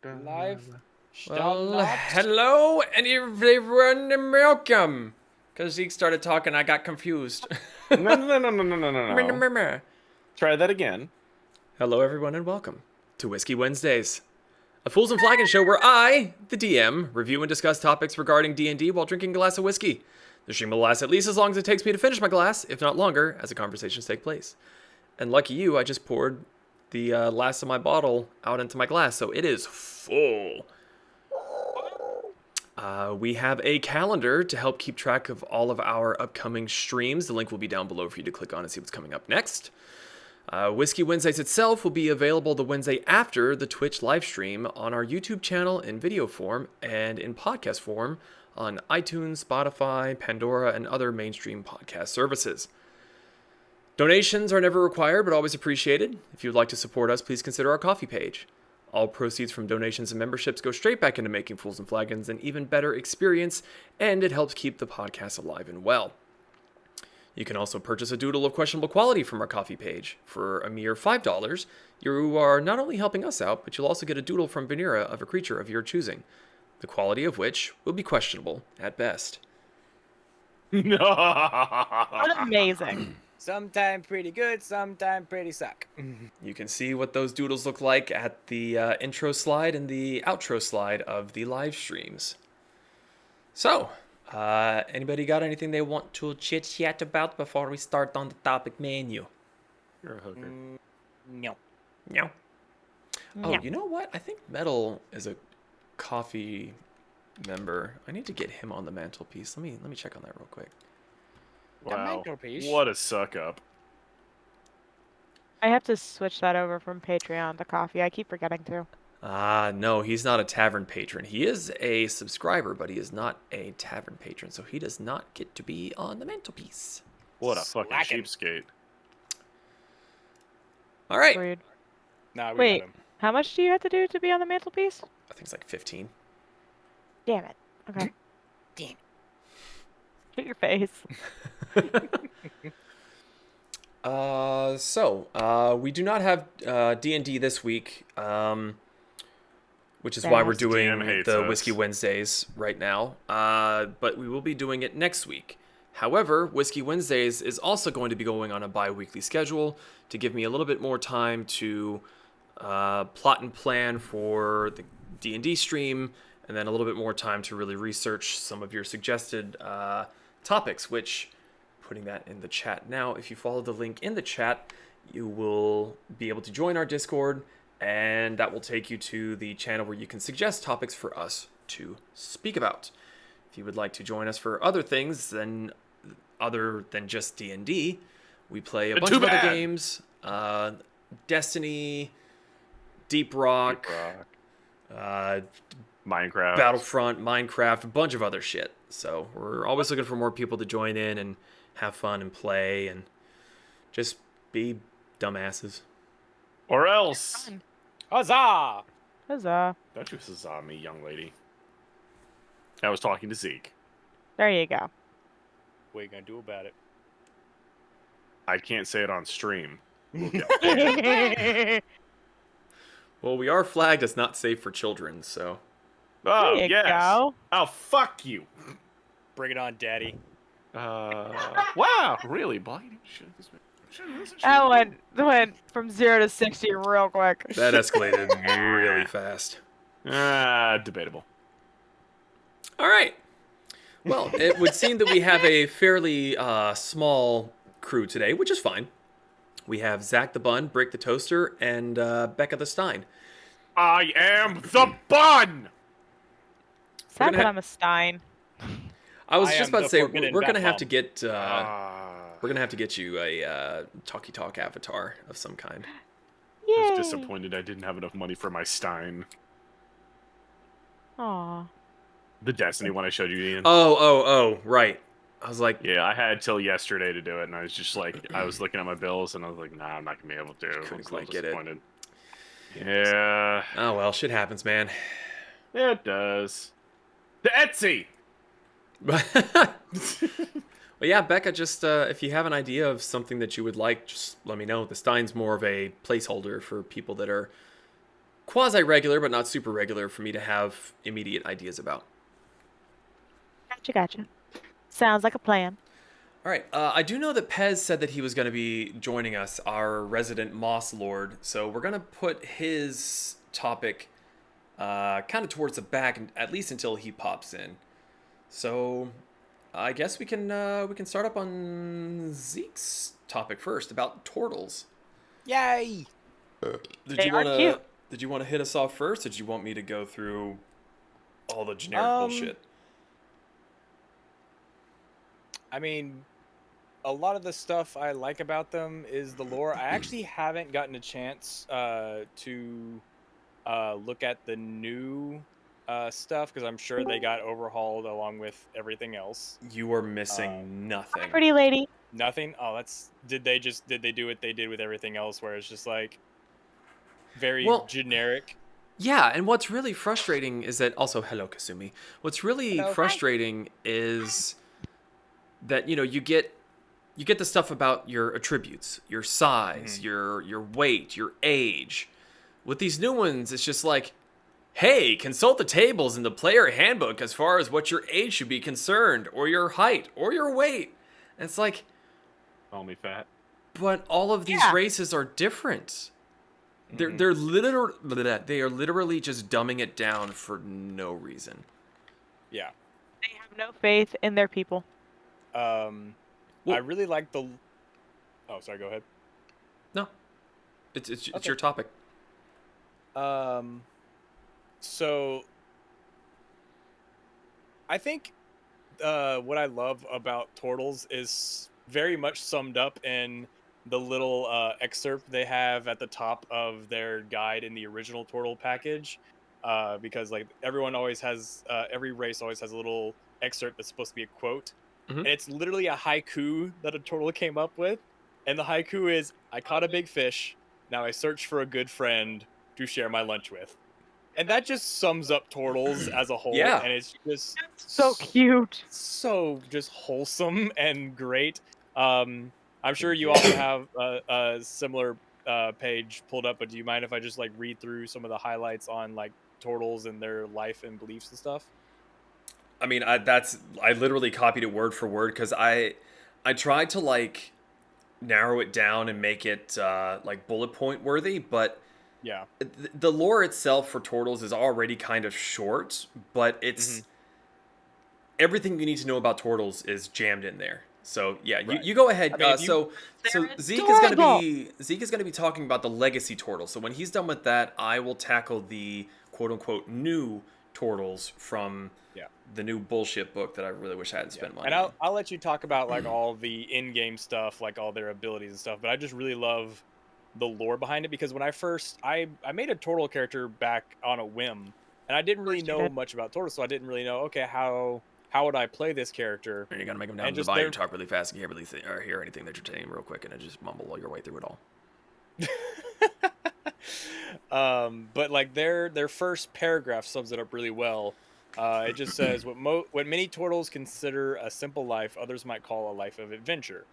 Live. Well, hello and everyone and welcome. Because Zeke started talking, I got confused. No. Try that again. Hello everyone and welcome to Whiskey Wednesdays, a Fools and Flagons show where I, the DM, review and discuss topics regarding D&D while drinking a glass of whiskey. The stream will last at least as long as it takes me to finish my glass, if not longer, as the conversations take place. And lucky you, I just poured the last of my bottle out into my glass, so it is full. We have a calendar to help keep track of all of our upcoming streams. The link will be down below for you to click on and see what's coming up next. Whiskey Wednesdays itself will be available the Wednesday after the Twitch live stream on our YouTube channel in video form and in podcast form on iTunes, Spotify, Pandora, and other mainstream podcast services. Donations are never required, but always appreciated. If you would like to support us, please consider our coffee page. All proceeds from donations and memberships go straight back into making Fools and Flagons an even better experience, and it helps keep the podcast alive and well. You can also purchase a doodle of questionable quality from our coffee page. For a mere $5, you are not only helping us out, but you'll also get a doodle from Vanera of a creature of your choosing, the quality of which will be questionable at best. What amazing. Sometime pretty good, sometime pretty suck. You can see what those doodles look like at the intro slide and the outro slide of the live streams. So, anybody got anything they want to chit-chat about before we start on the topic menu? You're a hooker. No. No. Oh, No. you know what? I think Metal is a coffee member. I need to get him on the mantelpiece. Let me check on that real quick. Wow. mantelpiece. What a suck up. I have to switch that over from Patreon to coffee. I keep forgetting to. No, he's not a tavern patron. He is a subscriber, but he is not a tavern patron, so he does not get to be on the mantelpiece. What a fucking Slacking. cheapskate. All right. Rude. Nah, we Wait. got him. How much do you have to do to be on the mantelpiece? I think it's like 15. Damn it. Okay. Damn. Shoot your face. We do not have D&D this week, which is why we're Best. doing DM hates the us. Whiskey Wednesdays right now. But we will be doing it next week. However, Whiskey Wednesdays is also going to be going on a bi-weekly schedule to give me a little bit more time to plot and plan for the D&D stream, and then a little bit more time to really research some of your suggested topics, which, putting that in the chat now, if you follow the link in the chat, you will be able to join our Discord, and that will take you to the channel where you can suggest topics for us to speak about. If you would like to join us for other things other than just D&D, we play a bunch of other games, Destiny, Deep Rock, Minecraft. Battlefront, Minecraft, a bunch of other shit. So we're always looking for more people to join in and have fun and play and just be dumbasses. Or else. Fun. Huzzah! Huzzah. Don't you huzzah me, young lady. I was talking to Zeke. There you go. What are you gonna do about it? I can't say it on stream. We'll get Well, we are flagged as not safe for children, so... Oh, There you yes. go. Oh, fuck you. Bring it on, daddy. Wow, really? Blind? That went from 0 to 60 real quick. That escalated really fast. Debatable. All right. Well, it would seem that we have a fairly small crew today, which is fine. We have Zach the Bun, Brick the Toaster, and Becca the Stein. I am the bun! Sad gonna that ha- I'm a Stein. I was I just am about the to say forbidden we're gonna bat have to bomb. get we're gonna have to get you a talkie talk avatar of some kind. I Yay. was disappointed I didn't have enough money for my Stein. Aw. The Destiny one I showed you, Ian. Oh, right. I was like, Yeah, I had till yesterday to do it, and I was just like, I was looking at my bills, and I was like, nah, I'm not gonna be able to. I couldn't was a quite little get it. disappointed. Yeah, oh well, shit happens, man. it does. The Etsy! Well, yeah, Becca, just if you have an idea of something that you would like, just let me know. The Stein's more of a placeholder for people that are quasi-regular, but not super regular for me to have immediate ideas about. Gotcha. Sounds like a plan. All right. I do know that Pez said that he was going to be joining us, our resident Moss Lord. So we're going to put his topic kind of towards the back, at least until he pops in. So I guess we can start up on Zeke's topic first about Tortles. Yay! They are cute. Did you want to hit us off first? Or did you want me to go through all the generic bullshit? I mean, a lot of the stuff I like about them is the lore. I actually haven't gotten a chance to look at the new stuff because I'm sure they got overhauled along with everything else. You are missing nothing. Pretty lady. Nothing? Oh, that's did they do what they did with everything else where it's just like very generic? Yeah, and what's really frustrating is that also hello Kasumi. What's really frustrating is that you get the stuff about your attributes, your size, your weight, your age. With these new ones, it's just like, hey, consult the tables in the player handbook as far as what your age should be concerned, or your height, or your weight. And it's like, call me fat. but all of these races are different. They are literally just dumbing it down for no reason. Yeah. They have no faith in their people. I really like the. Oh, sorry. Go ahead. No, it's your topic. So I think what I love about Tortles is very much summed up in the little excerpt they have at the top of their guide in the original Tortle package. Because like everyone always has, every race always has a little excerpt that's supposed to be a quote. And it's literally a haiku that a turtle came up with. And the haiku is, I caught a big fish. Now I search for a good friend to share my lunch with. And that just sums up Tortles as a whole. Yeah. And it's just So cute. so just wholesome and great. I'm sure you also have a similar page pulled up, but do you mind if I just like read through some of the highlights on like Tortles and their life and beliefs and stuff? I mean, I literally copied it word for word because I tried to like narrow it down and make it like bullet point worthy, but yeah, the lore itself for Tortles is already kind of short, but it's everything you need to know about Tortles is jammed in there. So yeah, you go ahead. I mean, so Zeke is gonna be talking about the legacy Tortles. So when he's done with that, I will tackle the quote unquote new Tortles from the new bullshit book that I really wish I hadn't spent money on. And I'll let you talk about like all the in-game stuff, like all their abilities and stuff, but I just really love the lore behind it because when I made a Tortle character back on a whim, and I didn't really know much about Tortles, so I didn't really know, okay, how would I play this character? And you gotta make them down to the volume, talk really fast, and you can't really or hear anything that you're saying real quick, and then just mumble your way through it all. But like their first paragraph sums it up really well. It just says what many Tortles consider a simple life, others might call a life of adventure.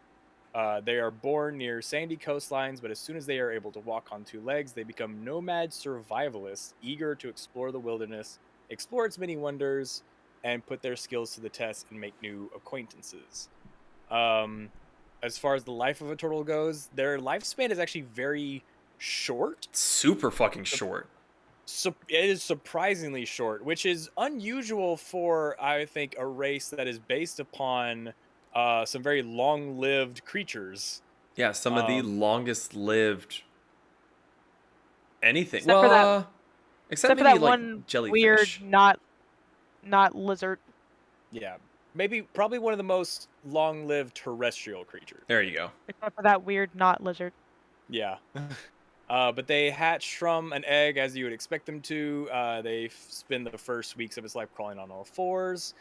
They are born near sandy coastlines, but as soon as they are able to walk on two legs, they become nomad survivalists, eager to explore the wilderness, explore its many wonders, and put their skills to the test and make new acquaintances. As far as the life of a turtle goes, their lifespan is actually very short. Super fucking short. So it is surprisingly short, which is unusual for, I think, a race that is based upon some very long-lived creatures. Yeah, some of the longest-lived anything. Except for except for maybe that like one jellyfish. weird, not lizard. Yeah, probably one of the most long-lived terrestrial creatures. There you go. Except for that weird, not lizard. Yeah. But they hatch from an egg as you would expect them to. They spend the first weeks of its life crawling on all fours.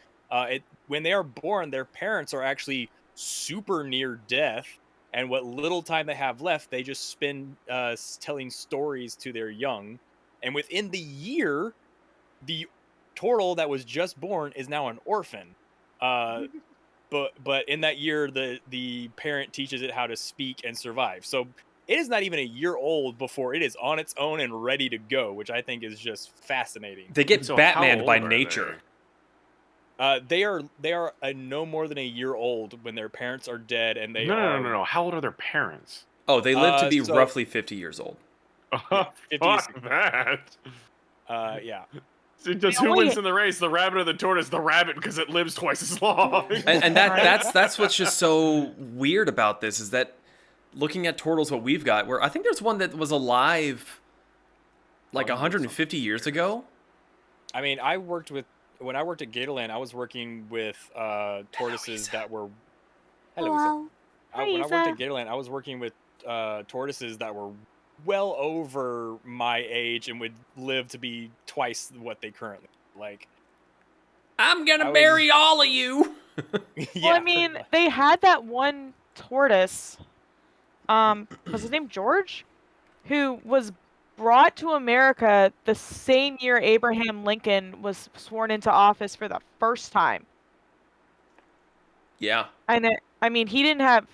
When they are born, their parents are actually super near death. And what little time they have left, they just spend telling stories to their young. And within the year, the turtle that was just born is now an orphan. But in that year, the parent teaches it how to speak and survive. So it is not even a year old before it is on its own and ready to go, which I think is just fascinating. They get So how Batmaned by old are nature. They are no more than a year old when their parents are dead, and they No. How old are their parents? Oh, they live to be So- roughly 50 years old. Yeah, 50 Fuck that. Yeah. So just The who only- wins in the race, the rabbit or the tortoise? The rabbit, because it lives twice as long. And that's what's just so weird about this is that looking at Tortles, what we've got, where I think there's one that was alive like 150 years ago. I mean, when I worked at Gatorland, I was working with tortoises that were. Hello, Isa. When I worked at Gatorland, I was working with tortoises that were well over my age and would live to be twice what they currently like. I'm gonna marry all of you. Yeah, Well, I mean, they had that one tortoise. Was his name George? Who was brought to America the same year Abraham Lincoln was sworn into office for the first time. Yeah. And I mean, he didn't have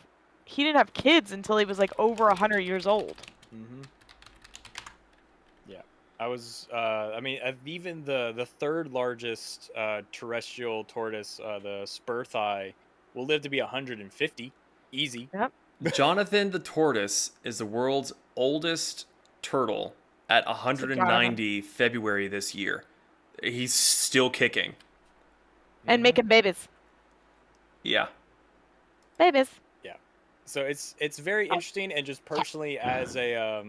kids until he was like over 100 years old. Mm-hmm. Yeah, I was. I mean, even the third largest terrestrial tortoise, the spur thigh, will live to be 150, easy. Yep. Jonathan the tortoise is the world's oldest turtle at 190 February this year. He's still kicking. And making babies. Yeah. Babies. So it's very interesting, and just personally as a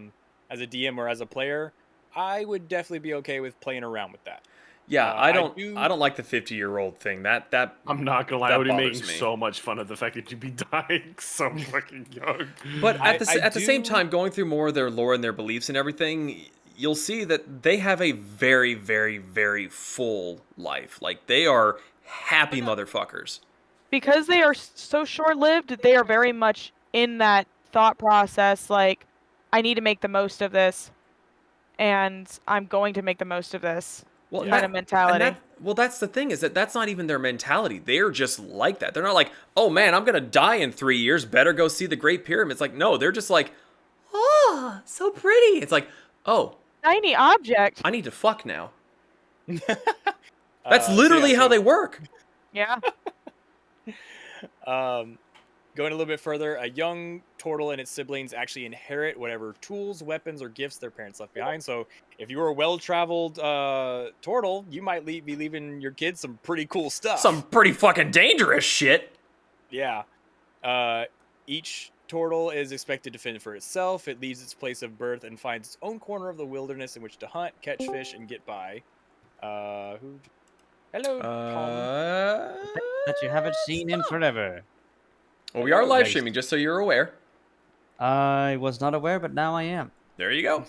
DM or as a player, I would definitely be okay with playing around with that. Yeah, I don't do- like the 50-year-old thing. That I'm not gonna lie, I That would be bothers making me. so much fun of the fact that you'd be dying so fucking young. But at the same do- time, going through more of their lore and their beliefs and everything, you'll see that they have a very, very, very full life. Like, they are happy motherfuckers. Because they are so short-lived, they are very much in that thought process, like, I need to make the most of this, and I'm going to make the most of this Well, kind of mentality. That's the thing, is that that's not even their mentality. They're just like that. They're not like, oh man, I'm gonna die in 3 years, better go see the Great Pyramid. It's like, no, they're just like, oh, so pretty. It's like, oh, Shiny object. I need to fuck now. That's literally how they work. Yeah. Going a little bit further, a young turtle and its siblings actually inherit whatever tools, weapons, or gifts their parents left behind. So if you were a well-traveled turtle, you might be leaving your kids some pretty cool stuff. Some pretty fucking dangerous shit. Yeah. Each turtle is expected to fend for itself. It leaves its place of birth and finds its own corner of the wilderness in which to hunt, catch fish, and get by. Hello, Tom. That you haven't seen in forever. Well, we are live Nice. streaming, just so you're aware. I was not aware, but now I am. There you go.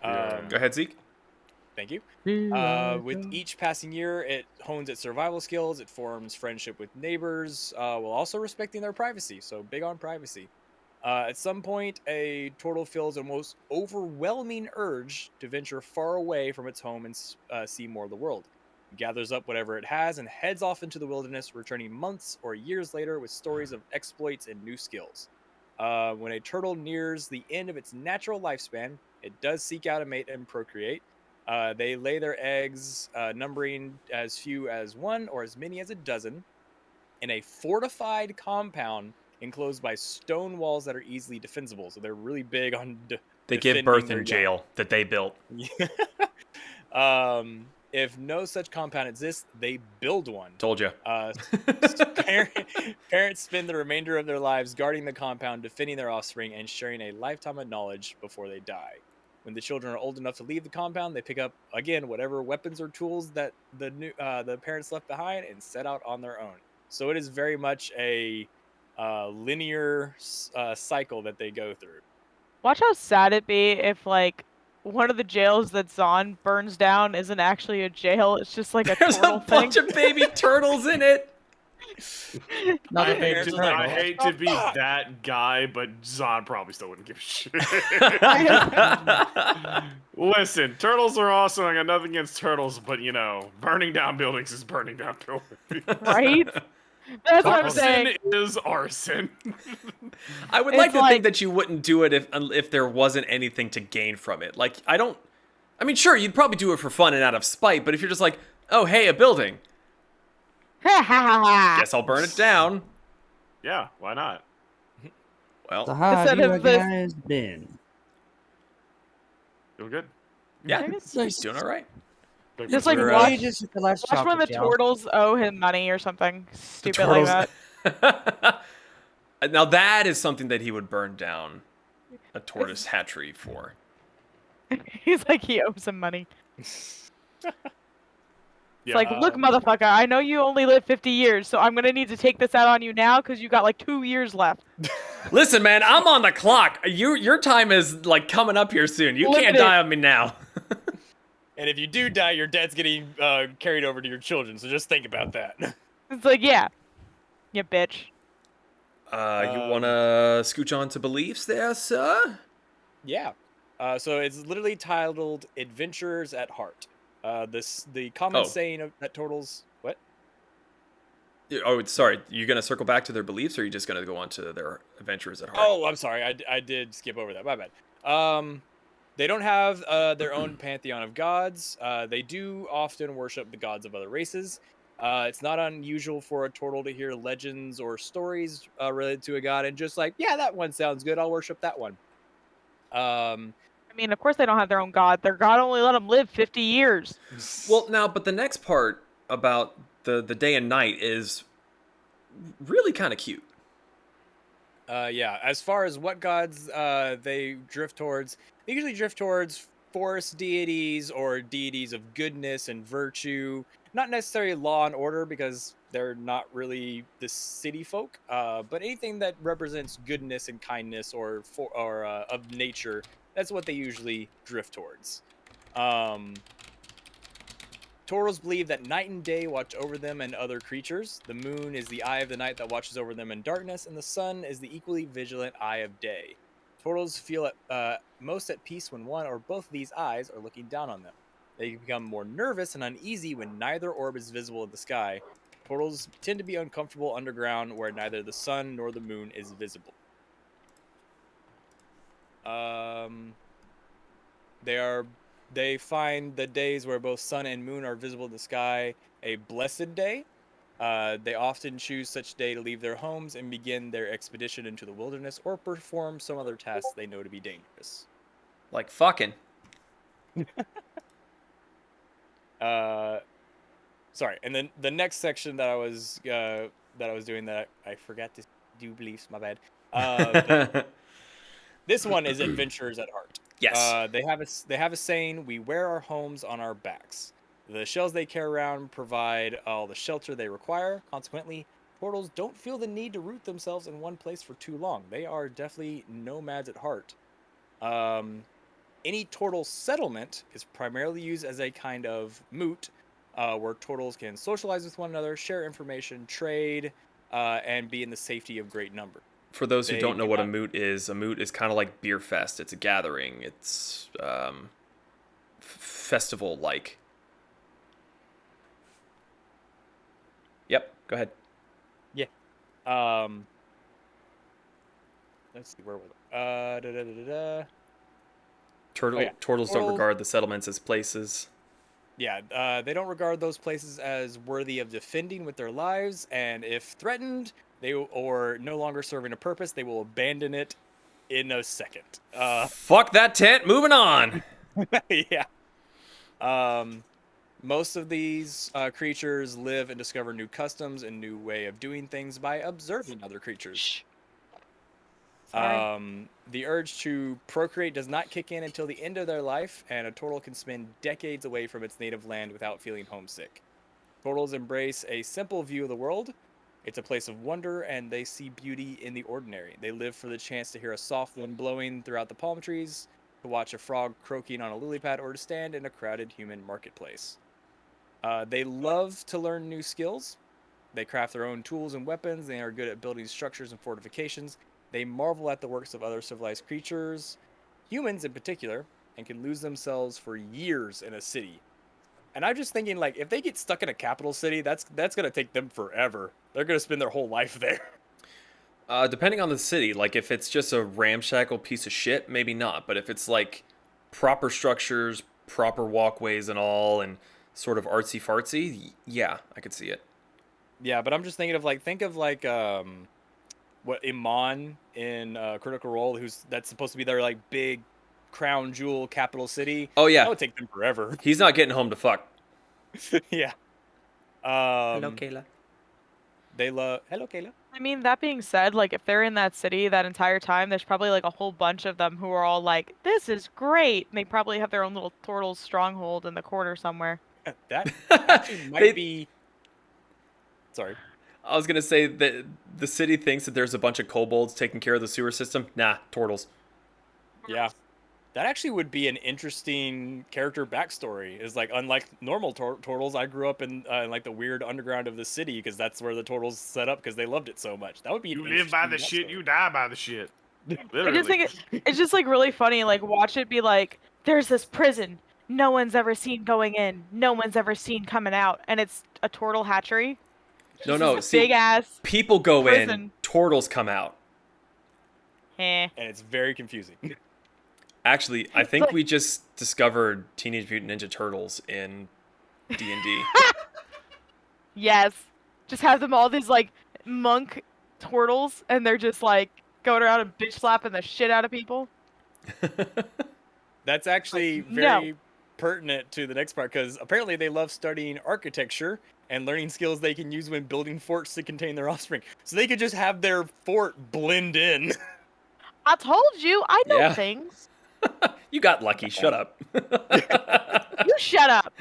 Go ahead, Zeke. Thank you. With each passing year, it hones its survival skills. It forms friendship with neighbors, while also respecting their privacy. So big on privacy. At some point, a turtle feels a most overwhelming urge to venture far away from its home and see more of the world. It gathers up whatever it has and heads off into the wilderness, returning months or years later with stories of exploits and new skills. When a turtle nears the end of its natural lifespan, it does seek out a mate and procreate. They lay their eggs, numbering as few as 1 or as many as a dozen, in a fortified compound enclosed by stone walls that are easily defensible. So they're really big on They give defending birth their in young. jail that they built. If no such compound exists, they build one. Told you. Parents spend the remainder of their lives guarding the compound, defending their offspring, and sharing a lifetime of knowledge before they die. When the children are old enough to leave the compound, they pick up again whatever weapons or tools that the parents left behind and set out on their own. So it is very much a linear cycle that they go through. Watch how sad it'd be if, like, one of the jails that Zon burns down isn't actually a jail. It's just like a There's turtle a thing. bunch of baby turtles in it. Not I a big hate, to, turtle. I hate to be that guy, but Zod probably still wouldn't give a shit. Listen, turtles are awesome. I got nothing against turtles, but you know, burning down buildings is burning down buildings. Right? That's what I'm Arson saying. is arson. I would It's like to like- think that you wouldn't do it if there wasn't anything to gain from it. Like, I mean, sure, you'd probably do it for fun and out of spite, but if you're just like, oh, hey, a building, guess I'll burn it down. Yeah, why not? Well, So how Instead have you of this- guys been? Feel good. yeah, Nice. doing all right. Just like We're, watch, Ages since the last watch when the chocolate, y'all. Tortles owe him money or something The stupid like that. Now that is something that he would burn down a tortoise hatchery for. He's like, he owes him money. Yeah, It's like, look, motherfucker, I know you only live 50 years, so I'm gonna need to take this out on you now because you got like 2 years left. Listen, man, I'm on the clock. Your time is like coming up here soon. You can't Limited. die on me now. And if you do die, your debt's getting carried over to your children. So just think about that. It's like, yeah, you bitch. You wanna scooch on to beliefs there, sir? Yeah. So it's literally titled "Adventurers at Heart." The common Oh. saying of that Tortles. What? Oh, sorry. You gonna circle back to their beliefs, or are you just gonna go on to their adventures at heart? Oh, I'm sorry. I did skip over that. My bad. They don't have their own pantheon of gods. They do often worship the gods of other races. It's not unusual for a turtle to hear legends or stories related to a god and just like, yeah, that one sounds good. I'll worship that one. I mean, of course they don't have their own god. Their god only let them live 50 years. Well, now, but the next part about the day and night is really kind of cute. Yeah. As far as what gods they drift towards, they usually drift towards forest deities or deities of goodness and virtue. Not necessarily law and order because they're not really the city folk, but anything that represents goodness and kindness or of nature, that's what they usually drift towards. Tortles believe that night and day watch over them and other creatures. The moon is the eye of the night that watches over them in darkness, and the sun is the equally vigilant eye of day. Tortles feel most at peace when one or both of these eyes are looking down on them. They become more nervous and uneasy when neither orb is visible in the sky. Tortles tend to be uncomfortable underground where neither the sun nor the moon is visible. They find the days where both sun and moon are visible in the sky a blessed day. They often choose such day to leave their homes and begin their expedition into the wilderness or perform some other tasks they know to be dangerous. Like fucking. Sorry, and then the next section that I was doing that I forgot to do beliefs. My bad. This one is adventurers at heart. Yes. They have a saying: "We wear our homes on our backs." The shells they carry around provide all the shelter they require. Consequently, Tortles don't feel the need to root themselves in one place for too long. They are definitely nomads at heart. Any Tortle settlement is primarily used as a kind of moot, where Tortles can socialize with one another, share information, trade, and be in the safety of great number. For those who They don't know what a cannot- moot is kind of like Beer Fest. It's a gathering. It's festival-like. Yep, go ahead. Let's see, where was it? Tortles don't Tortles- regard the settlements as places. Yeah, they don't regard those places as worthy of defending with their lives, and if threatened, or no longer serving a purpose, they will abandon it in a second. Fuck that tent. Moving on. Yeah. Most of these creatures live and discover new customs and new way of doing things by observing other creatures. Sorry. The urge to procreate does not kick in until the end of their life, and a turtle can spend decades away from its native land without feeling homesick. Turtles embrace a simple view of the world. It's a place of wonder, and they see beauty in the ordinary. They live for the chance to hear a soft wind blowing throughout the palm trees, to watch a frog croaking on a lily pad, or to stand in a crowded human marketplace. They love to learn new skills. They craft their own tools and weapons. They are good at building structures and fortifications. They marvel at the works of other civilized creatures, humans in particular, and can lose themselves for years in a city. And I'm just thinking, like, if they get stuck in a capital city, that's gonna take them forever. They're gonna spend their whole life there. Depending on the city, like if it's just a ramshackle piece of shit, maybe not. But if it's like proper structures, proper walkways and all, and sort of artsy fartsy, yeah, I could see it. Yeah, but I'm just thinking of what Iman in Critical Role, that's supposed to be their like big crown jewel capital city. Oh That yeah, would take them forever. he's not getting home to fuck. Yeah. Hello, Kayla. Hello, Kayla. I mean, that being said, like if they're in that city that entire time, there's probably like a whole bunch of them who are all like, "This is great." And they probably have their own little Tortles stronghold in the corner somewhere. That actually might be. Sorry. I was gonna say that the city thinks that there's a bunch of kobolds taking care of the sewer system. Nah, Tortles. Yeah. That actually would be an interesting character backstory. Is like, unlike normal Tortles, I grew up in like the weird underground of the city because that's where the Tortles set up because they loved it so much. That would be. You live by the shit, you die by the shit. Literally. I just think it's just like really funny. Like watch it be like, there's this prison no one's ever seen going in, no one's ever seen coming out, and it's a Tortle hatchery. No, see, Big ass people go in, prison. Tortles come out. Eh. And it's very confusing. Actually, I think we just discovered Teenage Mutant Ninja Turtles in D&D. Yes. Just have them all these like monk Tortles, and they're just like going around and bitch slapping the shit out of people. That's actually very pertinent to the next part because apparently they love studying architecture and learning skills they can use when building forts to contain their offspring. So they could just have their fort blend in. I told you, I know Yeah. things. You got lucky. Shut up. You shut up.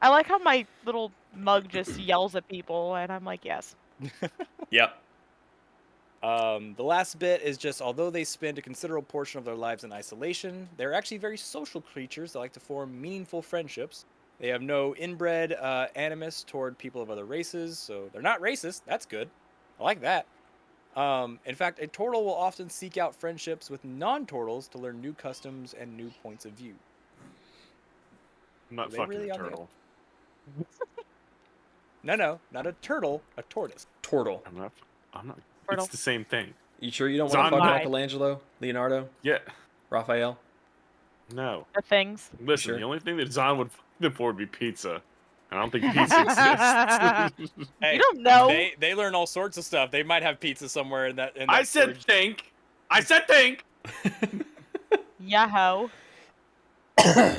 I like how my little mug just yells at people, and I'm like, yes. Yep. The last bit is just, although they spend a considerable portion of their lives in isolation, they're actually very social creatures that like to form meaningful friendships. They have no inbred animus toward people of other races, so they're not racist. That's good. I like that. In fact, a Tortle will often seek out friendships with non-Tortles to learn new customs and new points of view. I'm not Are they fucking really a on the- turtle. No, not a turtle, a tortoise. Tortle. I'm not. Turtle. It's the same thing. You sure you don't Zon want to fuck lied. Michelangelo, Leonardo, Yeah. Raphael? No. The things. Listen, Sure. the only thing that Zon would fuck them for would be pizza. I don't think pizza exists. Hey, You don't know. They learn all sorts of stuff. They might have pizza somewhere in that. I said storage. think. I said think. Yahoo. I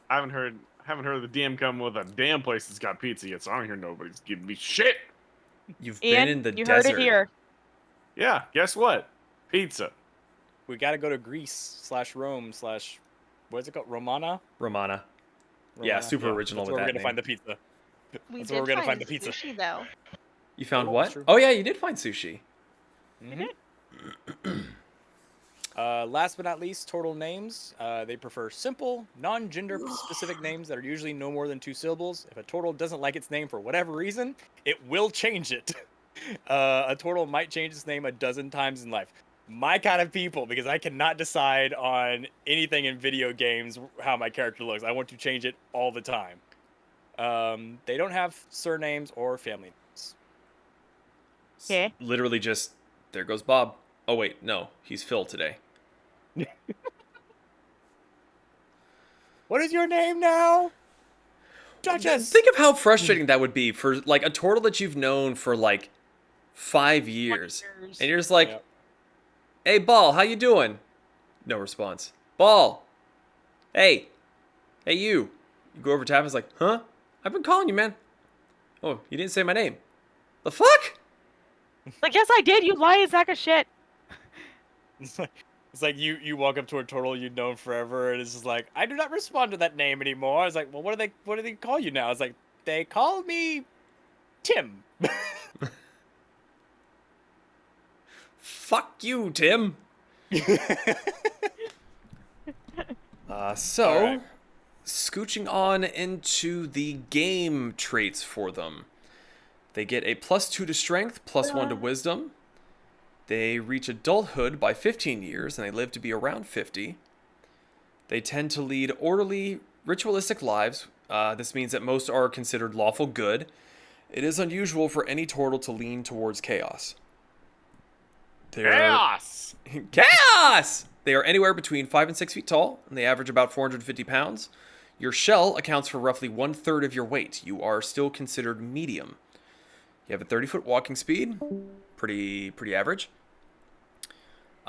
haven't heard of the DM come with a damn place that's got pizza yet, so I don't hear nobody's giving me shit. You've Ian, been in the you desert. heard it here. Yeah, guess what? Pizza. We got to go to Greece/Rome/ what is it called? Romana. Romana. Yeah, super original That's with where that we're gonna find the pizza. We That's did where we're gonna find find the pizza. sushi, though. You found Oh, what? that's true. Oh yeah, you did find sushi. Last but not least, Tortle names. They prefer simple, non-gender specific names that are usually no more than 2 syllables. If a Tortle doesn't like its name for whatever reason, it will change it. A Tortle might change its name a dozen times in life. My kind of people, because I cannot decide on anything in video games how my character looks. I want to change it all the time. They don't have surnames or family names. Okay. Literally just, there goes Bob. Oh wait, no, he's Phil today. What is your name now? Duchess. Think of how frustrating that would be for like a Tortle that you've known for like 5 years. And you're just like, Yep. hey, Ball, how you doing? No response. Ball. Hey. Hey, you. You go over to him, it's like, huh? I've been calling you, man. Oh, you didn't say my name. The fuck? Like, yes, I did. You lying sack of shit. It's like you walk up to a Tortle you've known forever, and it's just like, I do not respond to that name anymore. I was like, well, what do they call you now? It's like, they call me Tim. Fuck you, Tim. All right. Scooching on into the game traits for them. They get a +2 to strength, +1 to wisdom. They reach adulthood by 15 years, and they live to be around 50. They tend to lead orderly, ritualistic lives. This means that most are considered lawful good, It is unusual for any turtle to lean towards chaos. Chaos! Chaos! They are anywhere between 5 and 6 feet tall, and they average about 450 pounds. Your shell accounts for roughly 1/3 of your weight. You are still considered medium. You have a 30-foot walking speed. Pretty average.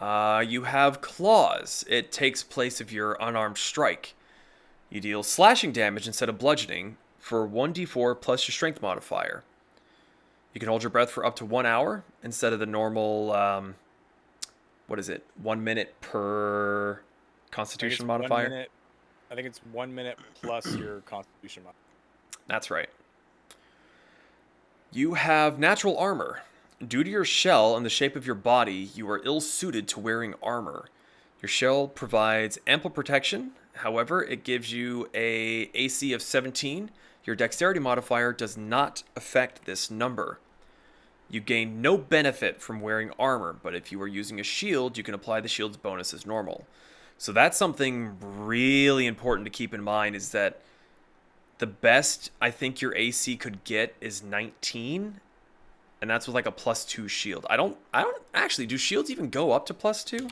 You have claws. It takes place of your unarmed strike. You deal slashing damage instead of bludgeoning for 1d4 plus your strength modifier. You can hold your breath for up to 1 hour instead of the normal, 1 minute per constitution modifier? I think it's 1 minute plus your constitution modifier. That's right. You have natural armor. Due to your shell and the shape of your body, you are ill-suited to wearing armor. Your shell provides ample protection. However, it gives you a AC of 17. Your dexterity modifier does not affect this number. You gain no benefit from wearing armor, but if you are using a shield, you can apply the shield's bonus as normal. So that's something really important to keep in mind, is that the best I think your AC could get is 19, and that's with like a +2 shield. I don't actually, do shields even go up to +2?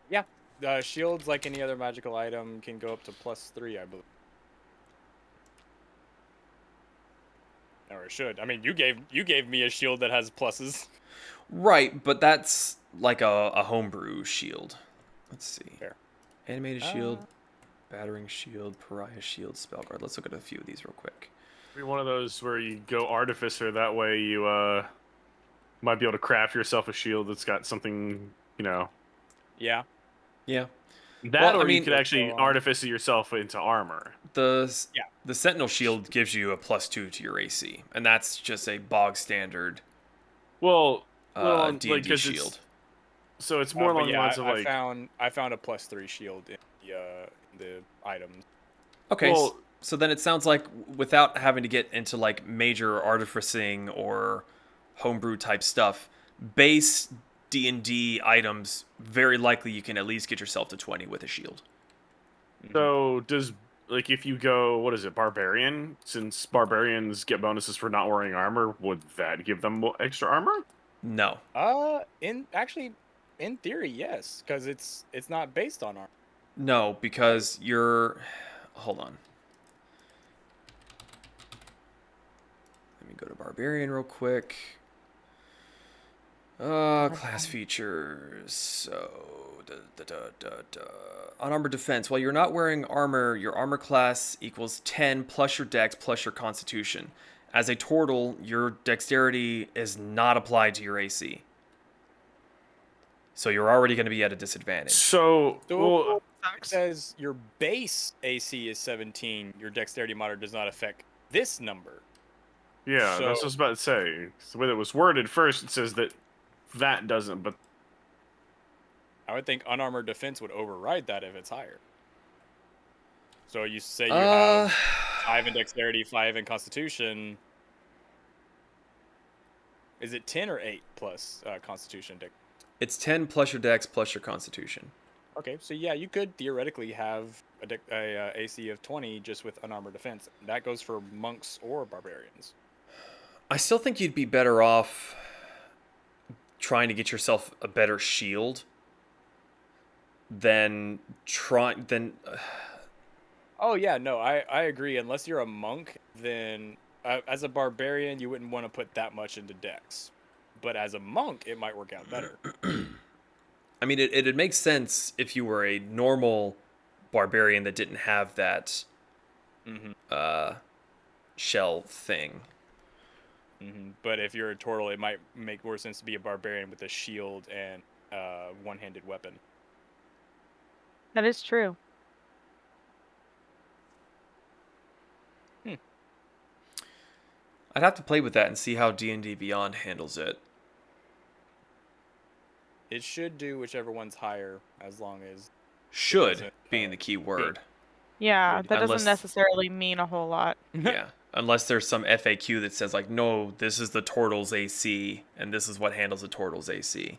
Yeah. Shields, like any other magical item, can go up to +3, I believe. Or it should. I mean, you gave me a shield that has pluses. Right, but that's like a homebrew shield. Let's see. Fair. Animated shield, battering shield, pariah shield, spell guard. Let's look at a few of these real quick. Be one of those where you go artificer. That way you might be able to craft yourself a shield that's got something, Yeah. Yeah. That, Well, or you could actually artificer yourself into armor. The Sentinel shield gives you a +2 to your AC, and that's just a bog standard D&D shield. So it's more along the lines of like. I found a +3 shield in the items. Okay, so then it sounds like without having to get into like major artificing or homebrew type stuff, base D&D items, very likely you can at least get yourself to 20 with a shield. So does, like, if you go, what is it, barbarian? Since barbarians get bonuses for not wearing armor, would that give them extra armor? No. In theory, yes, because it's not based on armor. No, because you're... Hold on. Let me go to barbarian real quick. Class features. So, unarmored defense. While you're not wearing armor, your armor class equals 10 plus your dex plus your constitution. As a turtle, your dexterity is not applied to your AC. So you're already going to be at a disadvantage. So it says your base AC is 17. Your dexterity modifier does not affect this number. Yeah, that's what I was about to say. The way that it was worded first, it says that doesn't, but I would think unarmored defense would override that if it's higher. So you say you have 5 in dexterity, 5 in constitution. Is it 10 or 8 plus constitution? It's 10 plus your dex plus your constitution. Okay, so yeah, you could theoretically have a AC of 20 just with unarmored defense. That goes for monks or barbarians. I still think you'd be better off trying to get yourself a better shield than Oh yeah, no, I agree. Unless you're a monk, then as a barbarian, you wouldn't want to put that much into dex. But as a monk, it might work out better. I mean, it'd make sense if you were a normal barbarian that didn't have that shell thing. But if you're a turtle, it might make more sense to be a barbarian with a shield and one-handed weapon. That is true. I'd have to play with that and see how D&D Beyond handles it. It should do whichever one's higher, as long as... Should being the key word. Yeah, that doesn't necessarily mean a whole lot. Yeah, unless there's some FAQ that says, like, no, this is the Tortles AC, and this is what handles the Tortles AC.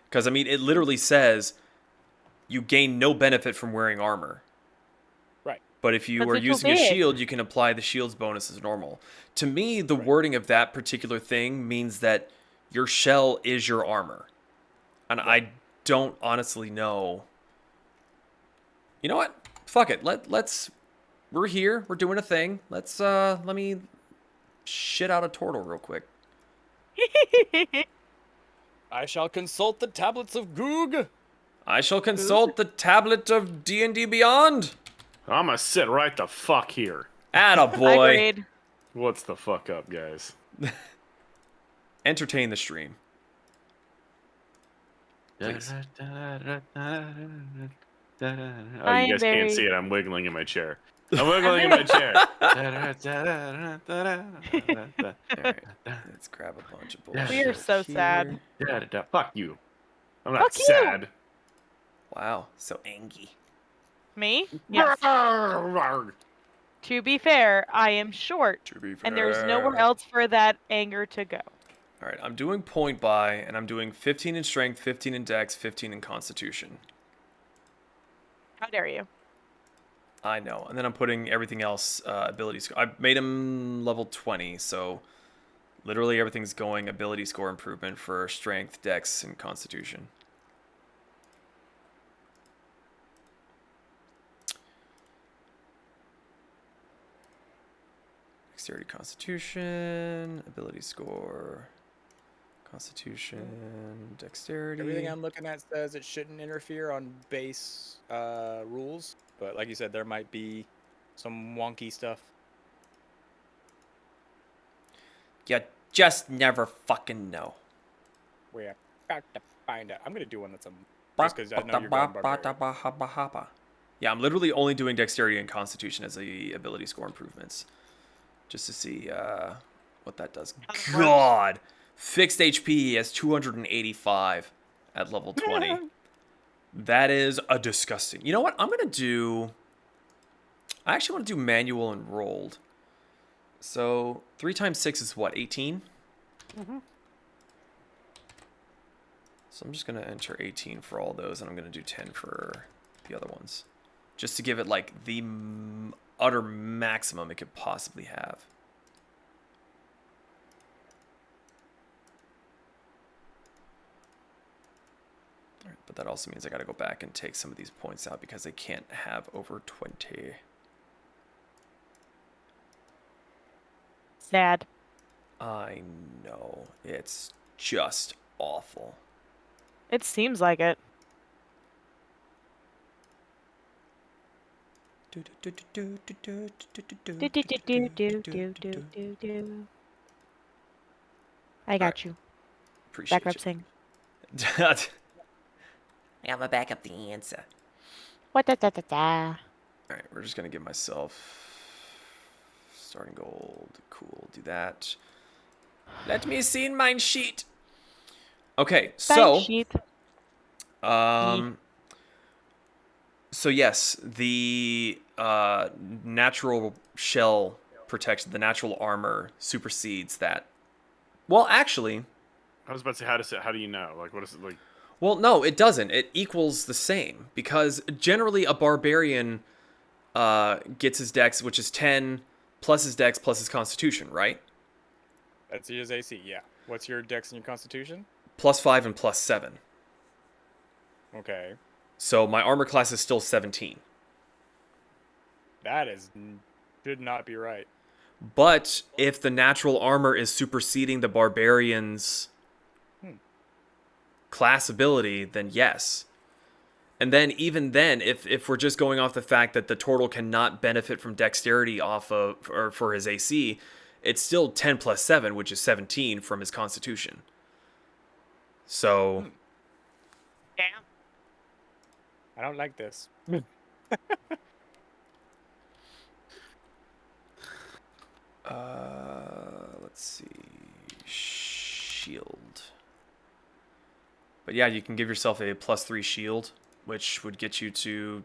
Because, I mean, it literally says you gain no benefit from wearing armor. Right. But if you But are they're too using a big. shield, you can apply the shield's bonus as normal. To me, the wording of that particular thing means that your shell is your armor. And I don't honestly know. You know what? Fuck it. Let's we're here. We're doing a thing. Let me shit out a Tortle real quick. I shall consult the tablets of Goog. I shall consult the tablet of D&D Beyond. I'm gonna sit right the fuck here. Attaboy. Agreed. What's the fuck up, guys? Entertain the stream. Please. Oh, I you am guys can't very- see it. I'm wiggling in my chair. I'm wiggling in my chair. Alright, let's grab a bunch of bullshit. We are so sad. Fuck you. I'm not Fuck you. sad. Wow, so angry. Me? Yes. To be fair, I am short, To be and there's nowhere fair. else for that anger to go. Alright, I'm doing point buy, and I'm doing 15 in strength, 15 in dex, 15 in constitution. How dare you? I know. And then I'm putting everything else ability score. I made him level 20, so literally everything's going ability score improvement for strength, dex, and constitution. Dexterity, constitution, ability score, constitution, dexterity. Everything I'm looking at says it shouldn't interfere on base rules, but like you said, there might be some wonky stuff. You just never fucking know. We have got to find out. I'm gonna do one that's just because I know you're going barbarian. Yeah, I'm literally only doing dexterity and constitution as the ability score improvements. Just to see what that does. God! Fixed HP has 285 at level 20. That is a disgusting. You know what? I'm going to do... I actually want to do manual and rolled. So 3 times 6 is what? 18? Mm-hmm. So I'm just going to enter 18 for all those, and I'm going to do 10 for the other ones. Just to give it like the utter maximum it could possibly have. All right, but that also means I got to go back and take some of these points out because they can't have over 20. Sad. I know. It's just awful. It seems like it. I got you. Appreciate Back up you. sing. I'm a back up the answer. What da da da da. All right, we're just gonna give myself starting gold. Cool, do that. Let me see in mine sheet. Okay, so Sheet. so yes, the natural shell protection, the natural armor supersedes that. Well, actually, I was about to say, how do you know? Like, what is it like? well, no, it doesn't. It equals the same because generally a barbarian gets his dex, which is 10 plus his dex plus his constitution, right? That's his AC, yeah. What's your dex and your constitution? +5 and +7. Okay. So my armor class is still 17. That should not be right. But if the natural armor is superseding the barbarian's class ability, then yes. And then even then, if we're just going off the fact that the Tortle cannot benefit from dexterity off of or for his AC, it's still 10 plus 7, which is 17 from his constitution. So Damn. I don't like this. let's see. Shield. But yeah, you can give yourself a +3 shield, which would get you to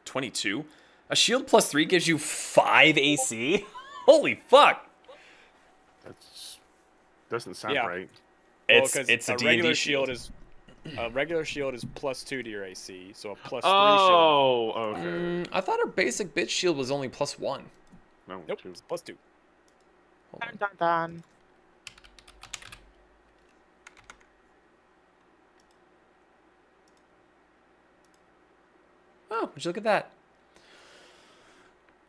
22. A shield +3 gives you 5 AC? Holy fuck! That doesn't sound Yeah. right. It's a D&D regular shield. a regular shield is +2 to your AC, so a +3 shield. Oh, okay. I thought our basic bitch shield was only +1. No, Nope, 2. it's +2. Hold on. Dun, dun, dun. Oh, would you look at that?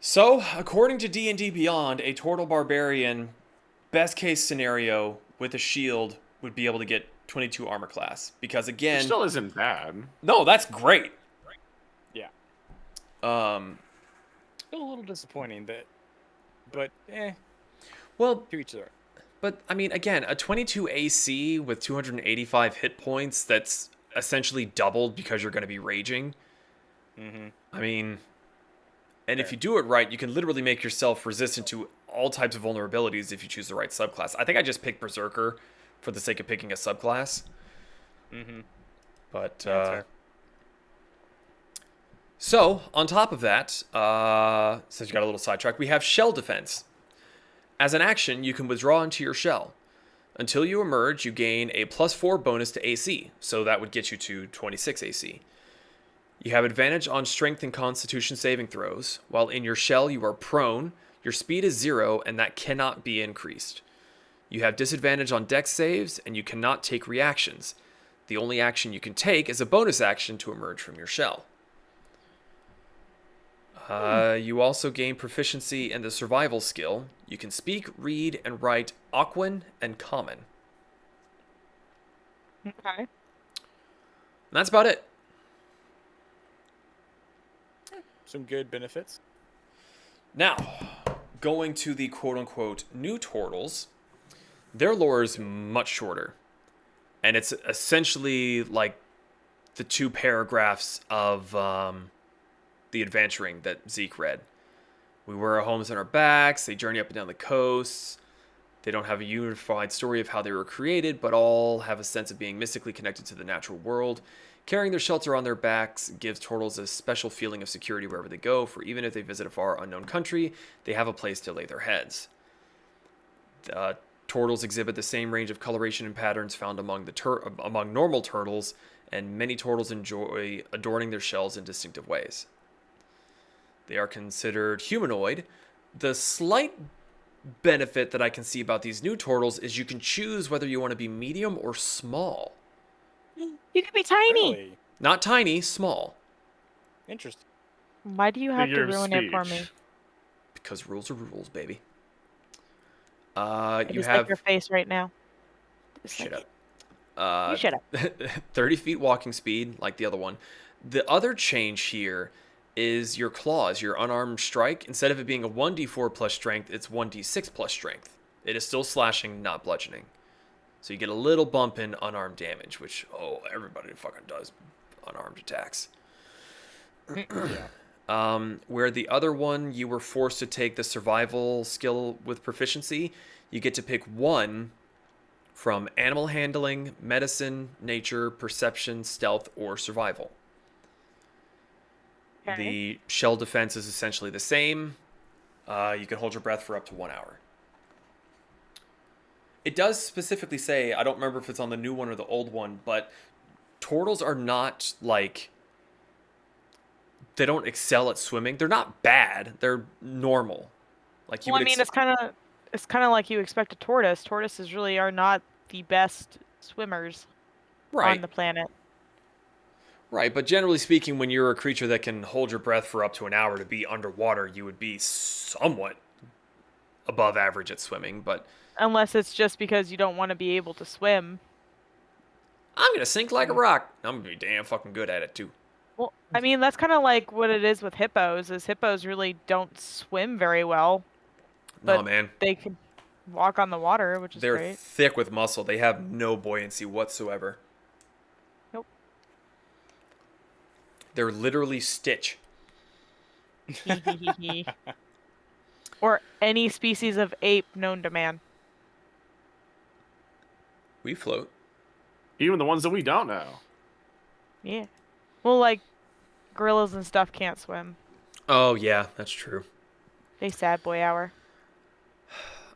So, according to D&D Beyond, a Tortle Barbarian, best case scenario with a shield would be able to get 22 armor class. Because It again, still isn't bad. no, that's great. Yeah. Um, Still a little disappointing that, but well, to each their own. but I mean, again, a 22 AC with 285 hit points, that's essentially doubled because you're going to be raging. Mm-hmm. I mean, and if Fair. you do it right, you can literally make yourself resistant to all types of vulnerabilities if you choose the right subclass. I think I just picked Berserker for the sake of picking a subclass. Mm-hmm. But, Yeah, that's fair. so, on top of that, since you got a little sidetracked, we have Shell Defense. As an action, you can withdraw into your shell. Until you emerge, you gain a +4 bonus to AC, so that would get you to 26 AC. You have advantage on strength and constitution saving throws. While in your shell, you are prone, your speed is 0, and that cannot be increased. You have disadvantage on dex saves, and you cannot take reactions. The only action you can take is a bonus action to emerge from your shell. You also gain proficiency in the survival skill. You can speak, read, and write Aquan and Common. Okay. And that's about it. Some good benefits. Now, going to the quote-unquote new Tortles, their lore is much shorter. And it's essentially like the 2 paragraphs of the adventuring that Zeke read. We wear our homes on our backs, they journey up and down the coasts. They don't have a unified story of how they were created, but all have a sense of being mystically connected to the natural world. Carrying their shelter on their backs gives Tortles a special feeling of security wherever they go, for even if they visit a far unknown country, they have a place to lay their heads. Tortles exhibit the same range of coloration and patterns found among among normal turtles, and many Tortles enjoy adorning their shells in distinctive ways. They are considered humanoid. The slight benefit that I can see about these new Tortles is you can choose whether you want to be medium or small. You could be tiny. Really Not tiny, small. interesting. Why do you have to Figure of ruin it for me? speech. Because rules are rules, baby. It You is have... like your face right now. Just Shut like up. You shut up. 30 feet walking speed, like the other one. The other change here is your claws, your unarmed strike. Instead of it being a 1d4 plus strength, it's 1d6 plus strength. It is still slashing, not bludgeoning. So you get a little bump in unarmed damage, which, everybody fucking does unarmed attacks. Yeah. Where the other one, you were forced to take the survival skill with proficiency, you get to pick one from animal handling, medicine, nature, perception, stealth, or survival. Okay. The shell defense is essentially the same. You can hold your breath for up to 1 hour. It does specifically say, I don't remember if it's on the new one or the old one, but Tortles are not like... They don't excel at swimming. They're not bad. They're normal. Like you Well, I would mean, it's kind of like you expect a tortoise. Tortoises really are not the best swimmers on the planet. Right, but generally speaking, when you're a creature that can hold your breath for up to an hour to be underwater, you would be somewhat above average at swimming, but... Unless it's just because you don't want to be able to swim. I'm gonna sink like a rock. I'm gonna be damn fucking good at it, too. Well, I mean, that's kind of like what it is with hippos, is hippos really don't swim very well. No, But man. they can walk on the water, which is They're great. thick with muscle. They have no buoyancy whatsoever. Nope. They're literally Stitch. Or any species of ape known to man. We float. Even the ones that we don't know. Yeah. Well, like, gorillas and stuff can't swim. Oh, yeah, that's true. They sad boy hour.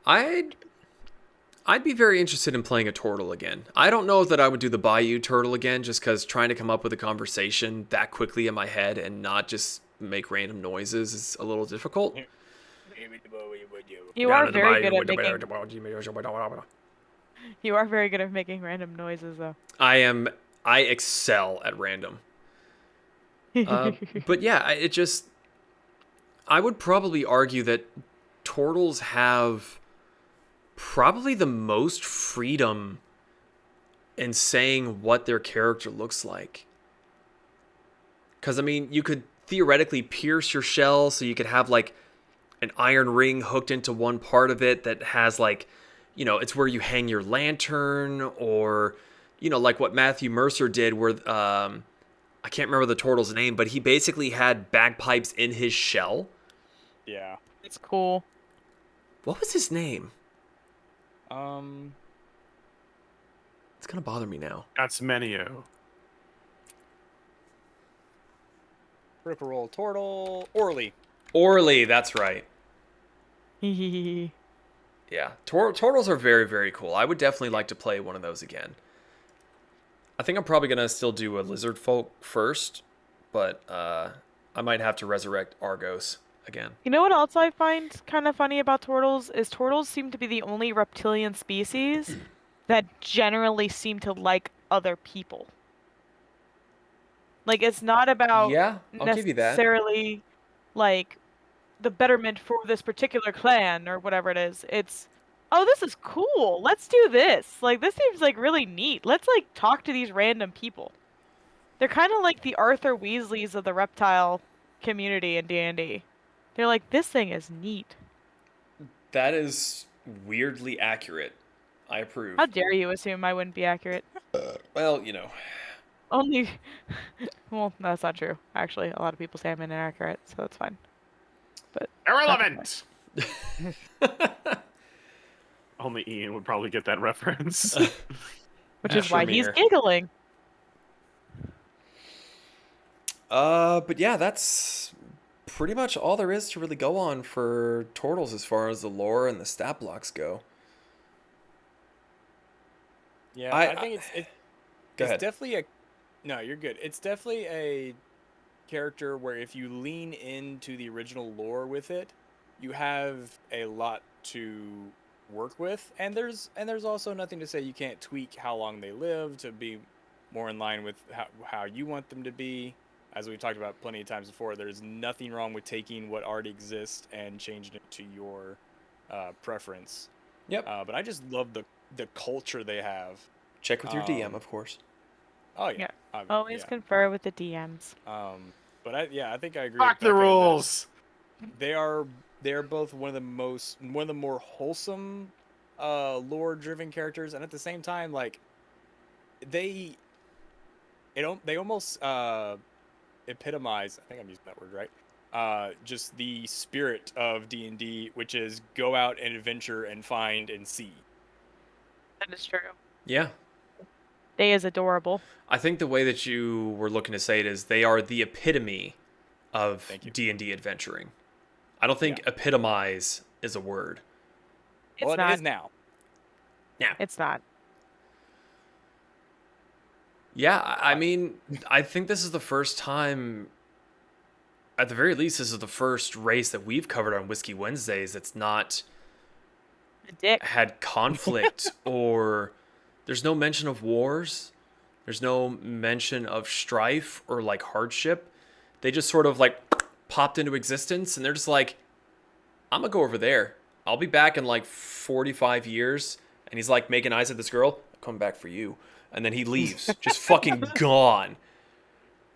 I'd be very interested in playing a turtle again. I don't know that I would do the Bayou turtle again, just because trying to come up with a conversation that quickly in my head and not just make random noises is a little difficult. You are very good at making. You are very good at making random noises, though. I excel at random. But yeah, I would probably argue that Tortles have probably the most freedom in saying what their character looks like. Because, I mean, you could theoretically pierce your shell, so you could have, like, an iron ring hooked into one part of it that has, like, you know, it's where you hang your lantern, or, you know, like what Matthew Mercer did where, I can't remember the Tortle's name, but he basically had bagpipes in his shell. Yeah. It's cool. What was his name? Um, It's gonna bother me now. That's Menio. Critical Role Tortle. Orly. Orly, that's right. Yeah. Yeah, Tortles are very, very cool. I would definitely like to play one of those again. I think I'm probably gonna still do a lizard folk first, but I might have to resurrect Argos again. You know what else I find kind of funny about turtles is turtles seem to be the only reptilian species that generally seem to like other people. Like, it's not about Yeah, I'll give you that. necessarily like the betterment for this particular clan or whatever it is. It's, oh, this is cool. Let's do this. Like, this seems like really neat. Let's like talk to these random people. They're kind of like the Arthur Weasleys of the reptile community in D&D. They're like, this thing is neat. That is weirdly accurate. I approve. How dare you assume I wouldn't be accurate? Well, you know. Only, well, that's not true. Actually, a lot of people say I'm inaccurate, so that's fine. But Irrelevant! Only Ian would probably get that reference. which is why he's giggling. But yeah, that's pretty much all there is to really go on for Tortles as far as the lore and the stat blocks go. Yeah, I think it's ahead. definitely a. No, you're good. It's definitely a character where if you lean into the original lore with it, you have a lot to work with, and there's also nothing to say you can't tweak how long they live to be more in line with how you want them to be. As we've talked about plenty of times before, there's nothing wrong with taking what already exists and changing it to your preference. Yep. But I just love the culture they have. Check with your DM, of course. Oh yeah. Always yeah. confer with the DMs. But I think I agree. Fuck with the Becca that rules. They're both one of the more wholesome lore driven characters, and at the same time, like they almost epitomize, I think I'm using that word right, just the spirit of D&D, which is go out and adventure and find and see. That is true. Yeah. They is adorable. I think the way that you were looking to say it is they are the epitome of D&D adventuring. I don't think epitomize is a word. It's not. It is now. Yeah. It's not. Yeah, I mean, I think this is the first time, at the very least, this is the first race that we've covered on Whiskey Wednesdays that's not had conflict or there's no mention of wars. There's no mention of strife or like hardship. They just sort of like popped into existence and they're just like, I'm gonna go over there. I'll be back in like 45 years. And he's like making eyes at this girl. I'll come back for you. And then he leaves, just fucking gone.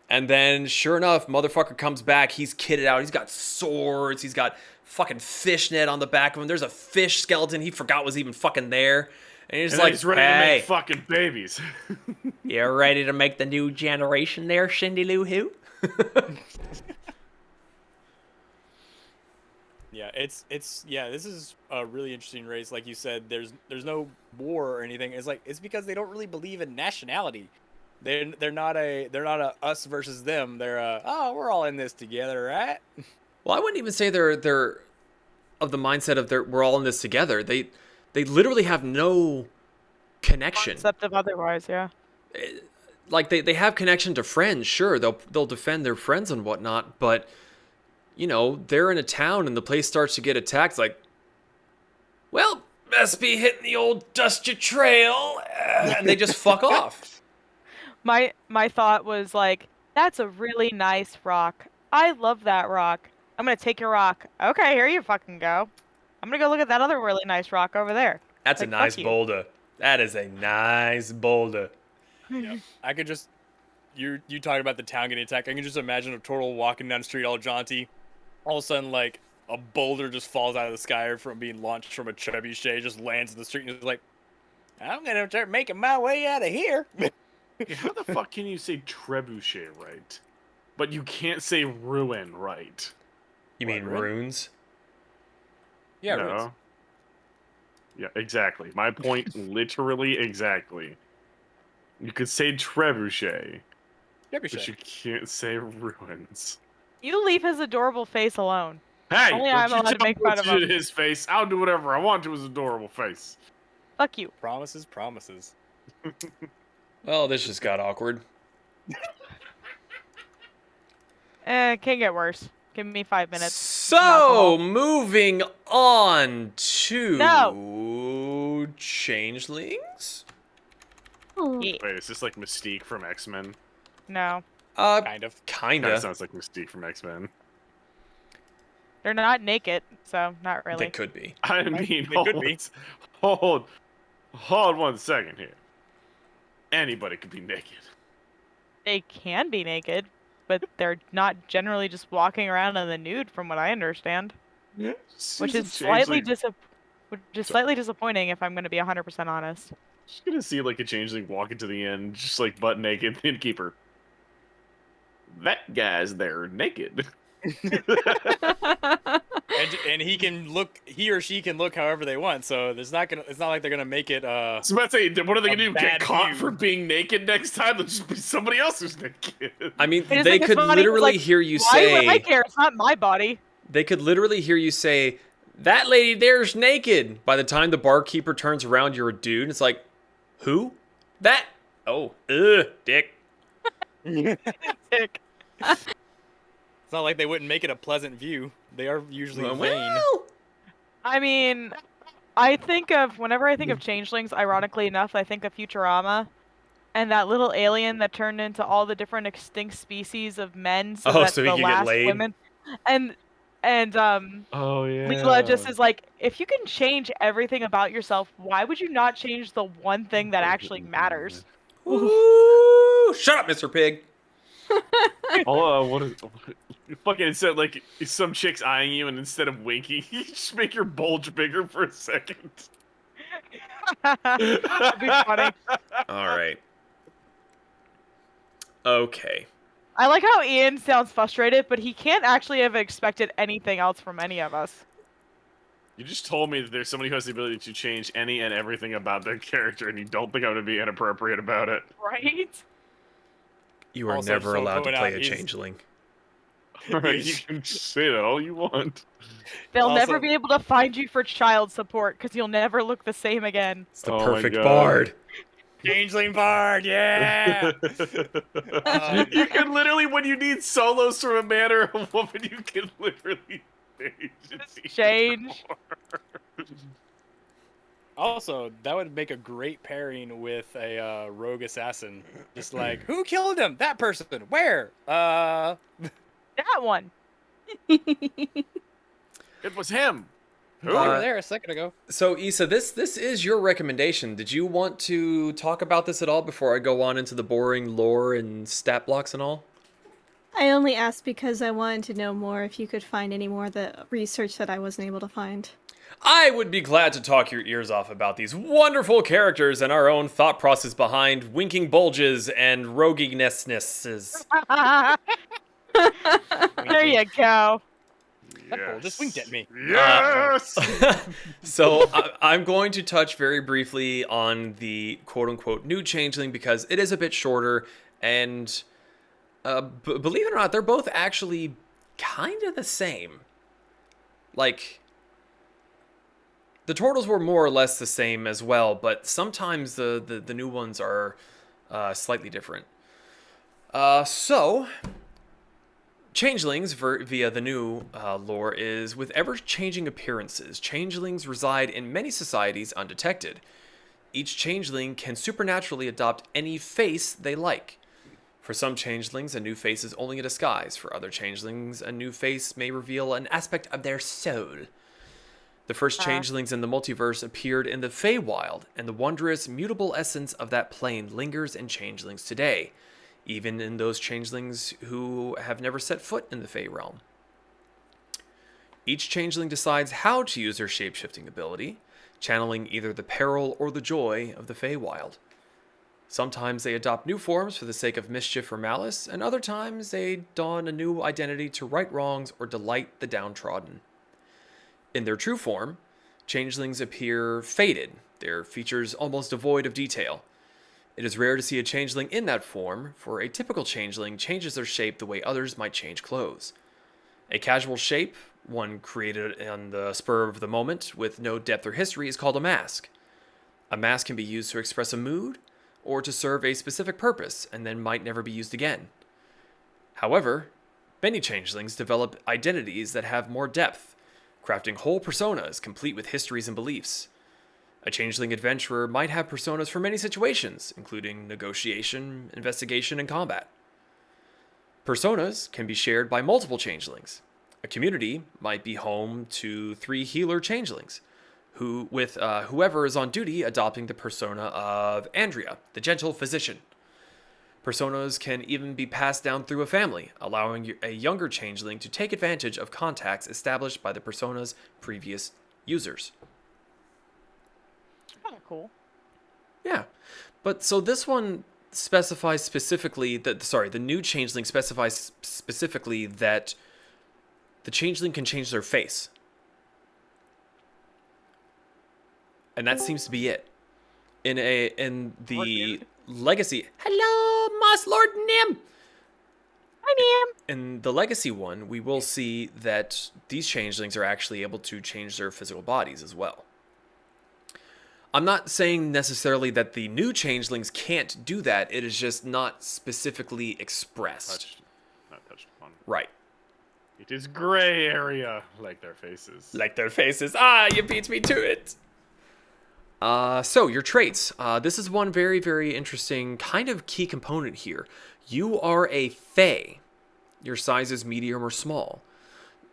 And then, sure enough, motherfucker comes back. He's kitted out. He's got swords. He's got fucking fishnet on the back of him. There's a fish skeleton he forgot was even fucking there. And he's like, he's ready to make fucking babies. You're ready to make the new generation there, Shindy Lou Who? Yeah, this is a really interesting race. Like you said, there's no war or anything. It's because they don't really believe in nationality. They're not a us versus them. They're we're all in this together, right? Well, I wouldn't even say they're of the mindset of we're all in this together. They literally have no connection. Concept of otherwise, yeah. Like they have connection to friends, sure. They'll defend their friends and whatnot, but they're in a town and the place starts to get attacked. It's like, well, best be hitting the old dusty trail, and they just fuck off. My thought was like, that's a really nice rock. I love that rock. I'm gonna take your rock. Okay, here you fucking go. I'm gonna go look at that other really nice rock over there. That's Like, a nice fuck you. boulder. That is a nice boulder. Yep. I could just you talking about the town getting attacked. I can just imagine a turtle walking down the street all jaunty. All of a sudden, like a boulder just falls out of the sky from being launched from a trebuchet, just lands in the street, and is like, "I'm gonna start making my way out of here." How the fuck can you say trebuchet right, but you can't say ruin right? You mean What, runes? Yeah, No. runes. Yeah, exactly. My point, literally exactly. You could say trebuchet, but Trebuchet. you can't say ruins. You leave his adorable face alone. Hey, Only don't I'm you allowed to tell make me what fun of to do him. to his face. I'll do whatever I want to his adorable face. Fuck you. Promises, promises. Well, this just got awkward. Can't get worse. Give me 5 minutes. So, alcohol. moving on to No. Changelings? Yeah. Wait, is this like Mystique from X-Men? No. Kind of. That Kinda. sounds like Mystique from X-Men. They're not naked, so not really. They could be. I They mean, could be. hold 1 second here. Anybody could be naked. They can be naked, but they're not generally just walking around in the nude, from what I understand. Which is slightly disappointing if I'm going to be 100% honest. Just gonna see like a changeling walk into the inn, just like butt naked, the innkeeper. That guy's there naked. And he or she can look however they want. So it's not like they're gonna make it. So about to say, what are they gonna A do? bad Get caught view. for being naked next time? They'll just be somebody else who's naked. I mean, I just they think it's could funny, literally like, hear you Why would I say, care? It's not my body. they could literally hear you say, that lady there's naked. By the time the barkeeper turns around, you're a dude. It's like, who? That? Oh, dick. Sick. It's not like they wouldn't make it a pleasant view. They are usually vain. Well, I mean, whenever I think of changelings, ironically enough, I think of Futurama and that little alien that turned into all the different extinct species of men so Oh, that so he the could get last laid? women and Oh yeah. Leela just is like, if you can change everything about yourself, why would you not change the one thing that actually matters? Ooh, shut up, Mr. Pig. What is fucking instead like some chick's eyeing you and instead of winking, you just make your bulge bigger for a second. That'd be funny. All right. Okay. I like how Ian sounds frustrated, but he can't actually have expected anything else from any of us. You just told me that there's somebody who has the ability to change any and everything about their character, and you don't think I'm gonna be inappropriate about it. Right? You are Also, never so allowed to going play out a is- changeling. Alright, you can say that all you want. They'll never Also- be able to find you for child support because you'll never look the same again. It's the Oh my perfect God. bard. Changeling bard, yeah. You can literally, when you need solos from a man or a woman, you can literally Change. Also, that would make a great pairing with a rogue assassin. Just like, who killed him? That person. Where? That one. It was him. Who? Over Uh, there a second ago. So, Issa, this is your recommendation. Did you want to talk about this at all before I go on into the boring lore and stat blocks and all? I only asked because I wanted to know more if you could find any more of the research that I wasn't able to find. I would be glad to talk your ears off about these wonderful characters and our own thought process behind winking bulges and roguinesses. There you go. That bull just winked at me. Yes. So I'm going to touch very briefly on the quote-unquote new changeling because it is a bit shorter, and believe it or not, they're both actually kind of the same. Like, the Tortles were more or less the same as well, but sometimes the new ones are slightly different. So, Changelings, via the new lore, is with ever-changing appearances. Changelings reside in many societies undetected. Each changeling can supernaturally adopt any face they like. For some changelings, a new face is only a disguise. For other changelings, a new face may reveal an aspect of their soul. The first changelings in the multiverse appeared in the Feywild, and the wondrous, mutable essence of that plane lingers in changelings today, even in those changelings who have never set foot in the Fey realm. Each changeling decides how to use their shape-shifting ability, channeling either the peril or the joy of the Feywild. Sometimes they adopt new forms for the sake of mischief or malice, and other times they don a new identity to right wrongs or delight the downtrodden. In their true form, changelings appear faded, their features almost devoid of detail. It is rare to see a changeling in that form, for a typical changeling changes their shape the way others might change clothes. A casual shape, one created on the spur of the moment with no depth or history, is called a mask. A mask can be used to express a mood, or to serve a specific purpose, and then might never be used again. However, many changelings develop identities that have more depth, crafting whole personas complete with histories and beliefs. A changeling adventurer might have personas for many situations, including negotiation, investigation, and combat. Personas can be shared by multiple changelings. A community might be home to 3 healer changelings, whoever is on duty adopting the persona of Andrea, the gentle physician. Personas can even be passed down through a family, allowing a younger changeling to take advantage of contacts established by the persona's previous users. Kind of cool. Yeah, but so this one specifies specifically that, the new changeling specifies specifically that the changeling can change their face. And that seems to be it. In the legacy, hello, Moss Lord Nim. Hi, Nim. In the legacy one, we will see that these changelings are actually able to change their physical bodies as well. I'm not saying necessarily that the new changelings can't do that. It is just not specifically expressed. Not touched upon. Right. It is gray area, like their faces. Like their faces. Ah, you beat me to it. So your traits. This is one very, very interesting kind of key component here. You are a Fae. Your size is medium or small.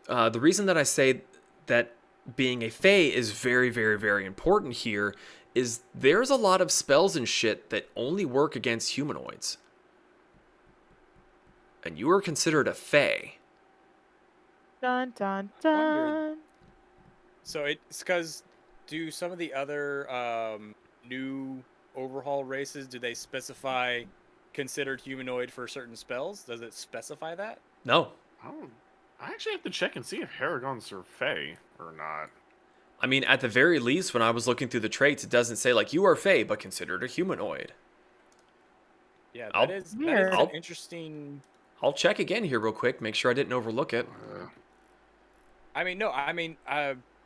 The reason that I say that being a Fae is very, very, very important here is there's a lot of spells and shit that only work against humanoids. And you are considered a Fae. Dun, dun, dun. So it's because do some of the other new overhaul races, do they specify considered humanoid for certain spells? Does it specify that? No. I actually have to check and see if Haragons are Fae or not. I mean, at the very least, when I was looking through the traits, it doesn't say, like, you are Fae, but considered a humanoid. Yeah, that is an interesting... I'll check again here real quick, make sure I didn't overlook it. I'm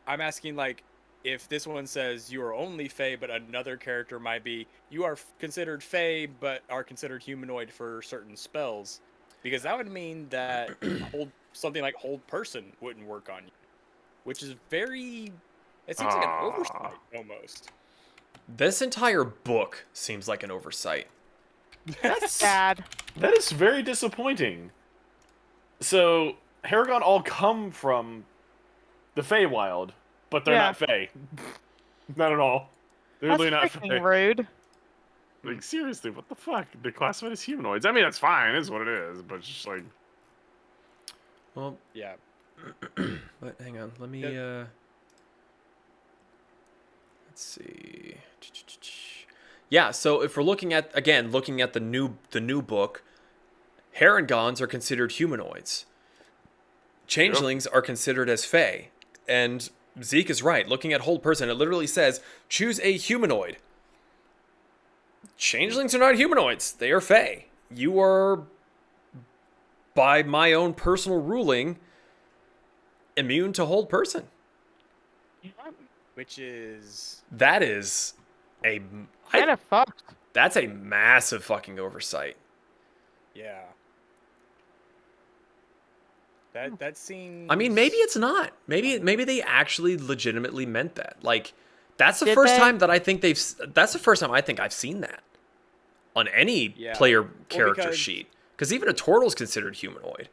asking, like, if this one says you are only Fae, but another character might be, you are considered Fae, but are considered humanoid for certain spells. Because that would mean that something like Hold Person wouldn't work on you. Which is very... It seems like an oversight, almost. This entire book seems like an oversight. That's sad. That is very disappointing. So, Haragon all come from the Feywild, but they're not Fey. Not at all. They're That's really not freaking Fey. rude. Like, seriously, what the fuck? They're classified as humanoids. I mean, that's fine, is what it is, but it's just like... Well, yeah. But hang on, let me, let's see. Yeah, so if we're looking at the new book, Haragons are considered humanoids. Changelings are considered as Fae. And Zeke is right. Looking at Hold Person, it literally says, choose a humanoid. Changelings are not humanoids. They are Fae. You are, by my own personal ruling, immune to Hold Person. Which is... That is a... Kind of fucked. That's a massive fucking oversight. Yeah. That seems. I mean, maybe it's not. Maybe they actually legitimately meant that. Like, that's the Did first they? time that I think that's the first time I think I've seen that on any Yeah. player Well, character because- sheet. Because even a Tortle's considered humanoid.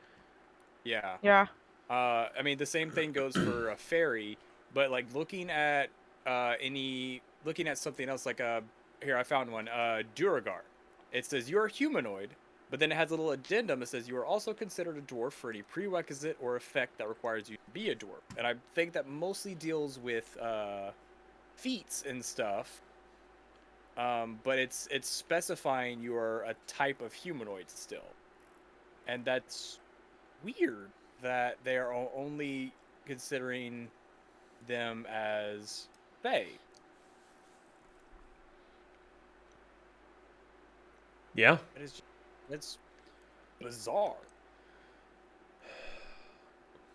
Yeah. Yeah. I mean, the same thing goes for a fairy, but like looking at something else, like here I found one, Duragar. It says you're a humanoid, but then it has a little addendum that says you are also considered a dwarf for any prerequisite or effect that requires you to be a dwarf. And I think that mostly deals with feats and stuff. But it's specifying you are a type of humanoid still, and that's weird that they are only considering them as fae. Yeah. That's bizarre.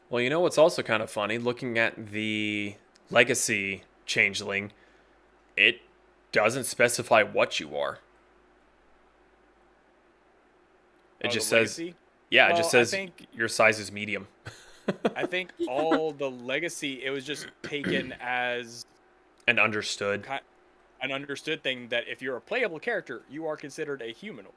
Well, you know what's also kind of funny? Looking at the legacy changeling, it doesn't specify what you are. It just The says, legacy? yeah, it Well, just I says think- your size is medium. I think all the legacy, it was just taken as And understood. an understood thing that if you're a playable character, you are considered a humanoid.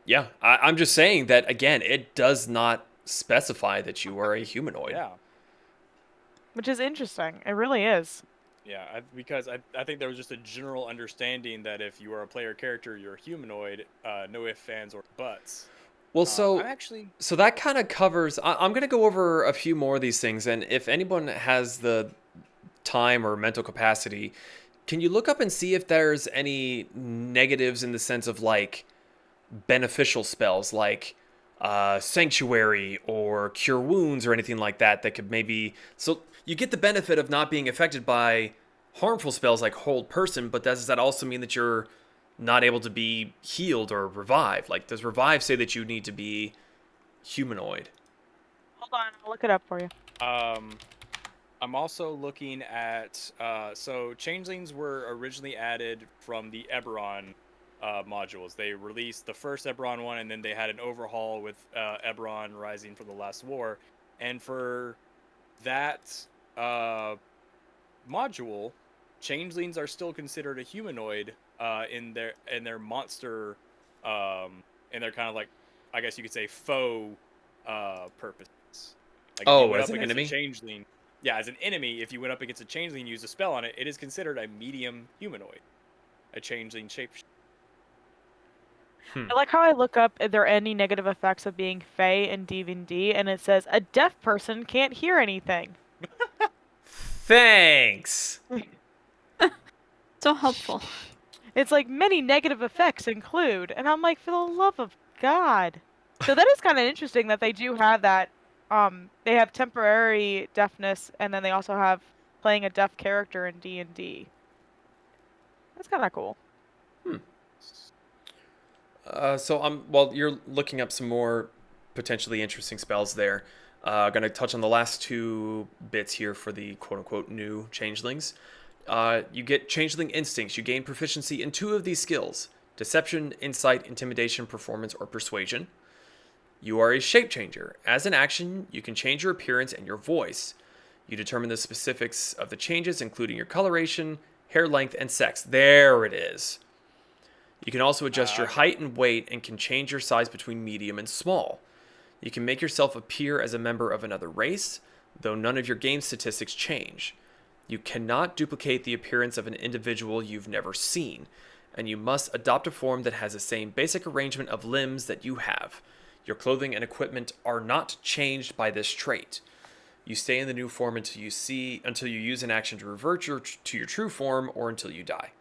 Yeah, I'm just saying that, again, it does not specify that you are a humanoid. Yeah. Which is interesting. It really is. Yeah, because I think there was just a general understanding that if you are a player character, you're a humanoid, no ifs, ands, or buts. Well, so actually, so that kind of covers. I'm going to go over a few more of these things, and if anyone has the time or mental capacity, can you look up and see if there's any negatives in the sense of like beneficial spells, like Sanctuary or Cure Wounds or anything like that could maybe. So you get the benefit of not being affected by harmful spells like Hold Person, but does that also mean that you're not able to be healed or revived? Like, does Revive say that you need to be humanoid? Hold on, I'll look it up for you. I'm also looking at so changelings were originally added from the Eberron modules. They released the first Eberron one, and then they had an overhaul with Eberron Rising from the Last War. And for that module, changelings are still considered a humanoid in their monster, in their kind of like, I guess you could say, faux purposes. Like if you went As up an against enemy? a changeling, yeah, as an enemy, if you went up against a changeling and used a spell on it, it is considered a medium humanoid, a changeling shapeshifter. I like how I look up if there are any negative effects of being Fey in D&D, and it says a deaf person can't hear anything. Thanks. So helpful. It's like many negative effects include, and I'm like, for the love of God. So that is kind of interesting that they do have that. They have temporary deafness, and then they also have playing a deaf character in D&D. That's kind of cool. So while you're looking up some more potentially interesting spells there, I'm going to touch on the last two bits here for the quote-unquote new changelings. You get Changeling Instincts. You gain proficiency in 2 of these skills: Deception, Insight, Intimidation, Performance, or Persuasion. You are a shape changer. As an action, you can change your appearance and your voice. You determine the specifics of the changes, including your coloration, hair length, and sex. There it is. You can also adjust your height and weight and can change your size between medium and small. You can make yourself appear as a member of another race, though none of your game statistics change. You cannot duplicate the appearance of an individual you've never seen, and you must adopt a form that has the same basic arrangement of limbs that you have. Your clothing and equipment are not changed by this trait. You stay in the new form until you use an action to revert to your true form, or until you die.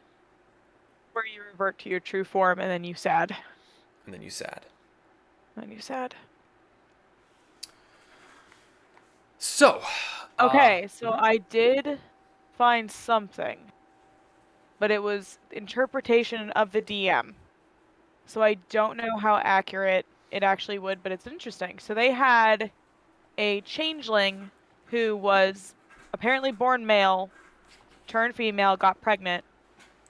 Where you revert to your true form, and then you sad. And then you sad. And you sad. So. Okay, so I did find something, but it was interpretation of the DM. So I don't know how accurate it actually would, but it's interesting. So they had a changeling who was apparently born male, turned female, got pregnant,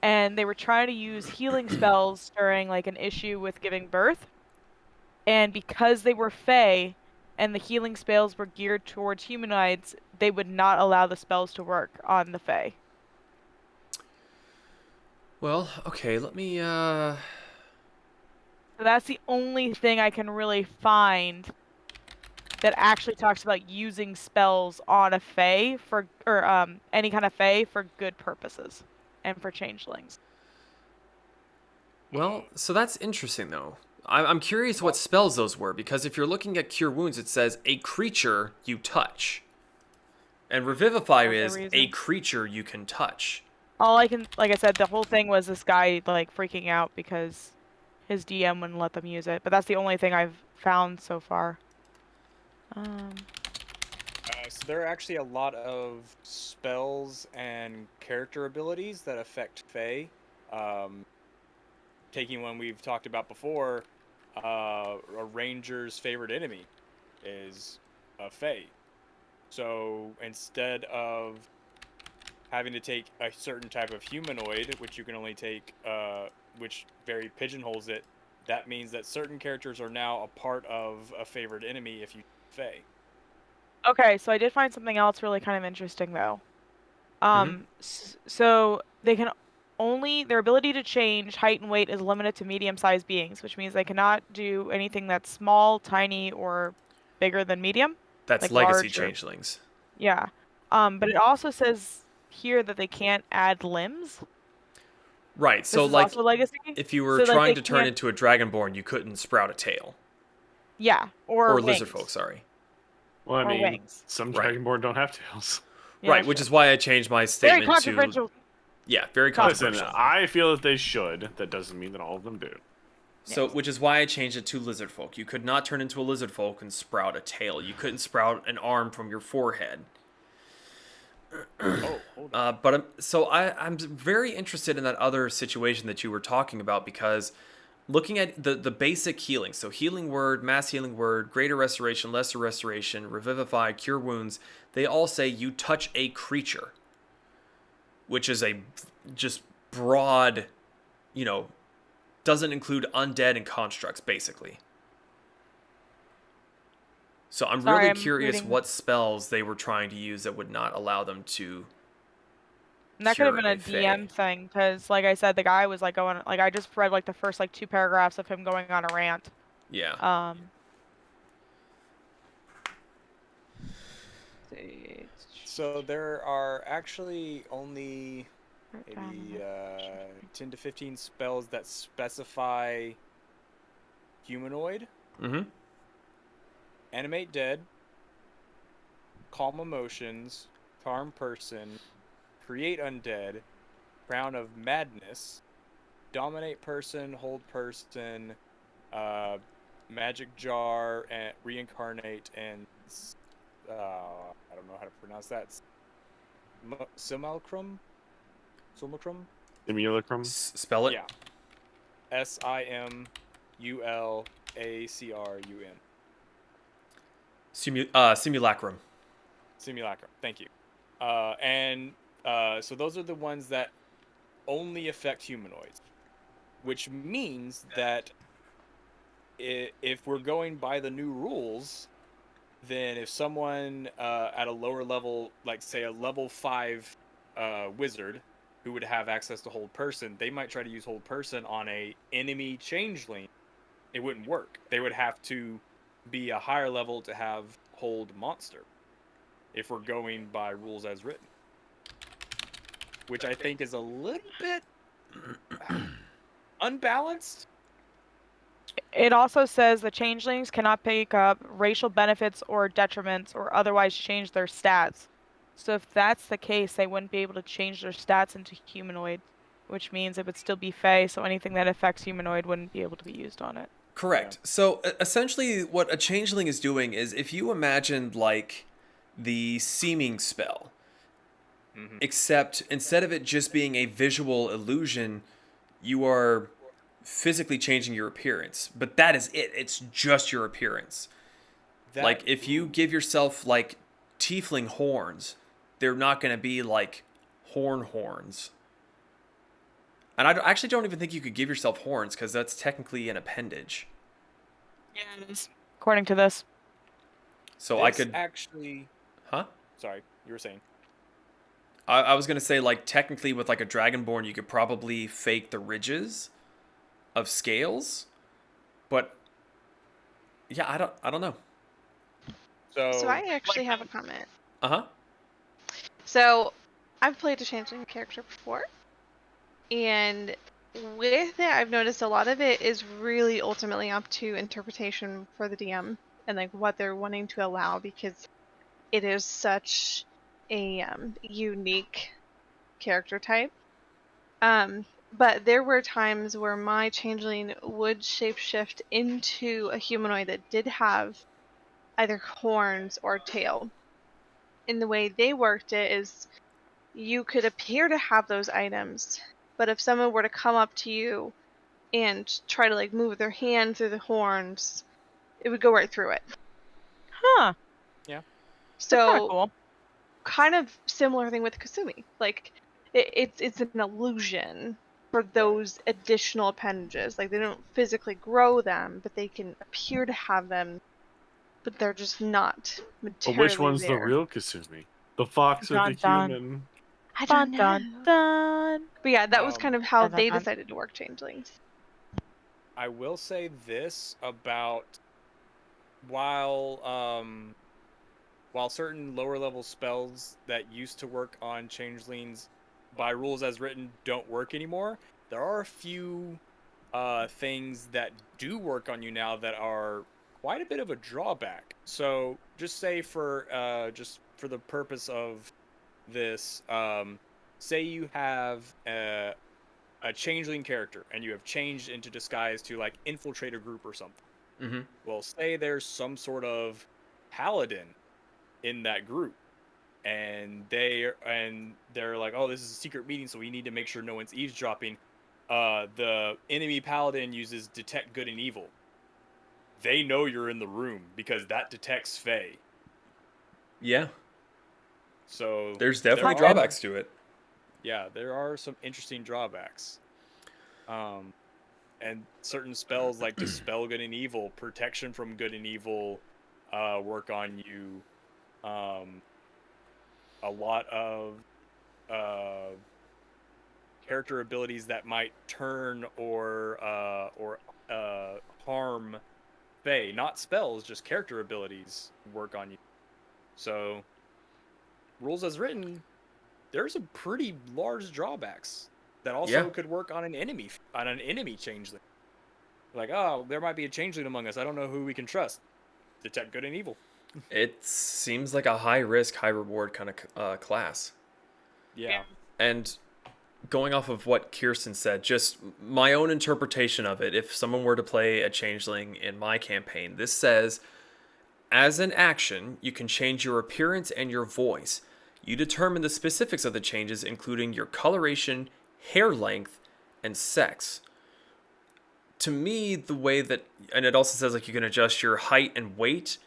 and they were trying to use healing spells during like an issue with giving birth. And because they were fae, and the healing spells were geared towards humanoids, they would not allow the spells to work on the Fae. Well, okay, let me So that's the only thing I can really find that actually talks about using spells on a Fae or any kind of Fae for good purposes and for changelings. Well, so that's interesting, though. I'm curious what spells those were, because if you're looking at Cure Wounds, it says a creature you touch. And Revivify That's the is a reason. creature you can touch. Like I said, the whole thing was this guy like freaking out because his DM wouldn't let them use it. But that's the only thing I've found so far. So there are actually a lot of spells and character abilities that affect Fae. Taking one we've talked about before, a ranger's favorite enemy is a Fae. So instead of having to take a certain type of humanoid, which you can only take, which very pigeonholes it, that means that certain characters are now a part of a favorite enemy if you Fae. Okay, so I did find something else really kind of interesting though. So they can only their ability to change height and weight is limited to medium-sized beings, which means they cannot do anything that's small, tiny, or bigger than medium. That's Like Legacy large or- Changelings. Yeah. But it also says here that they can't add limbs. Right, so This is like, also legacy. if you were So, like, trying they to turn can't- into a Dragonborn, you couldn't sprout a tail. Yeah, or Or wings. Lizardfolk, sorry. Well, I Or mean, wings. some Right. Dragonborn don't have tails. Yeah, Right, which sure. is why I changed my Very statement to... controversial. Yeah, very Listen, controversial. I feel that they should. That doesn't mean that all of them do. So, Yes. which is why I changed it to Lizardfolk. You could not turn into a Lizardfolk and sprout a tail. You couldn't sprout an arm from your forehead. Oh, hold on. I'm very interested in that other situation that you were talking about, because looking at the basic healing, so healing word, mass healing word, greater restoration, lesser restoration, revivify, cure wounds, they all say you touch a creature, which is a just broad, doesn't include undead and constructs, basically. So I'm Sorry, really I'm curious reading- what spells they were trying to use that would not allow them to And that could have cure been a DM thing, because, like I said, the guy was like going, like I just read like the first like 2 paragraphs of him going on a rant. Yeah. So there are actually only maybe 10 to 15 spells that specify humanoid, Mm-hmm. animate dead, calm emotions, charm person, create undead, crown of madness, dominate person, hold person, magic jar, and reincarnate, and I don't know how to pronounce that. Simulacrum. Simulacrum? Spell it. Yeah. Simulacrum. Simulacrum. Simulacrum. Thank you. So those are the ones that only affect humanoids, which means that if we're going by the new rules, then if someone at a lower level, like say a level 5 wizard who would have access to hold person, they might try to use hold person on a enemy changeling. It wouldn't work. They would have to be a higher level to have hold monster, if we're going by rules as written, which I think is a little bit unbalanced. It also says the changelings cannot pick up racial benefits or detriments or otherwise change their stats. So if that's the case, they wouldn't be able to change their stats into humanoid, which means it would still be Fae, so anything that affects humanoid wouldn't be able to be used on it. Correct. So essentially what a changeling is doing is, if you imagined like the seeming spell, except instead of it just being a visual illusion, you are physically changing your appearance. But that is it. It's just your appearance. Like if you give yourself like tiefling horns, they're not going to be like horns. And I actually don't even think you could give yourself horns, because that's technically an appendage. Yeah, it is. According to this. So this I could, actually. huh? Sorry, you were saying. I was gonna say, like, technically with like a Dragonborn, you could probably fake the ridges of scales, but yeah, I don't know. So So I actually have a comment. Uh huh. So I've played a changeling character before, and with it, I've noticed a lot of it is really ultimately up to interpretation for the DM and like what they're wanting to allow because it is such a unique character type. But there were times where my changeling would shapeshift into a humanoid that did have either horns or tail. And the way they worked it is you could appear to have those items, but if someone were to come up to you and try to like move their hand through the horns, it would go right through it. Huh. yeah, That's kind of So cool. kind of similar thing with Kasumi. Like it's an illusion for those additional appendages. Like they don't physically grow them, but they can appear to have them, but they're just not But materially which one's the there. real Kasumi? The fox or the Dun, dun. human? I Dun don't know. dun dun. But yeah, that was kind of how dun, dun, they dun. decided to work changelings. I will say this about while while certain lower level spells that used to work on changelings by rules as written don't work anymore, there are a few things that do work on you now that are quite a bit of a drawback. So just say for just for the purpose of this, say you have a changeling character and you have changed into disguise to like infiltrate a group or something. Mm-hmm. Well, say there's some sort of paladin in that group, and they're like, oh, this is a secret meeting, so we need to make sure no one's eavesdropping. The enemy paladin uses detect good and evil. They know you're in the room because that detects Fey. Yeah. So There's definitely there are- drawbacks to it. Yeah, there are some interesting drawbacks. And certain spells like Dispel Good and Evil, Protection from Good and Evil, work on you. A lot of character abilities that might turn or harm Fae. Not spells, just character abilities work on you. So, rules as written, there's some pretty large drawbacks that also Yeah. could work on an enemy changeling. Like, oh, there might be a changeling among us. I don't know who we can trust. Detect good and evil. It seems like a high risk, high reward kind of class. Yeah. And going off of what Kirsten said, just my own interpretation of it, if someone were to play a changeling in my campaign, this says, as an action, you can change your appearance and your voice. You determine the specifics of the changes, including your coloration, hair length, and sex. To me, the way that, and it also says like you can adjust your height and weight,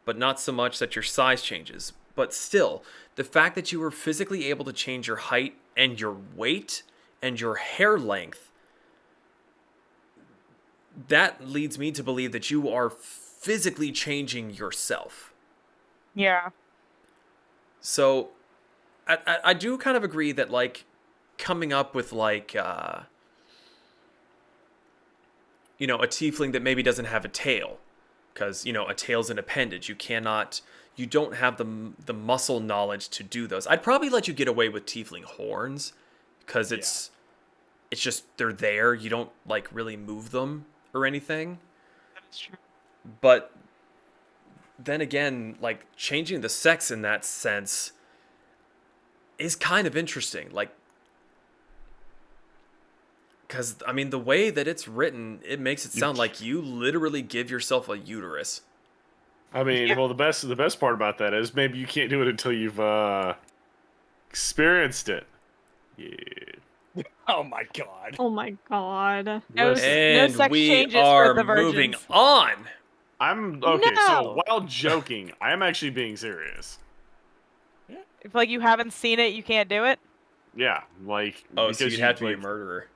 but not so much that your size changes. But still, the fact that you were physically able to change your height and your weight and your hair length, that leads me to believe that you are physically changing yourself. Yeah. So I do kind of agree that like coming up with like a tiefling that maybe doesn't have a tail, because a tail's an appendage. You don't have the muscle knowledge to do those. I'd probably let you get away with tiefling horns, because it's just they're there. You don't like really move them or anything. That's true. But then again, like changing the sex in that sense is kind of interesting. Like, because I mean, the way that it's written, it makes it sound like you literally give yourself a uterus. I mean, well, the best part about that is maybe you can't do it until you've experienced it. Yeah. Oh my god. Oh my god. No, Listen, no And sex we changes are for the virgins. moving on. I'm okay. So No. while joking, I am actually being serious. If like you haven't seen it, you can't do it. Yeah, like Oh, so because you'd have to be a like, murderer.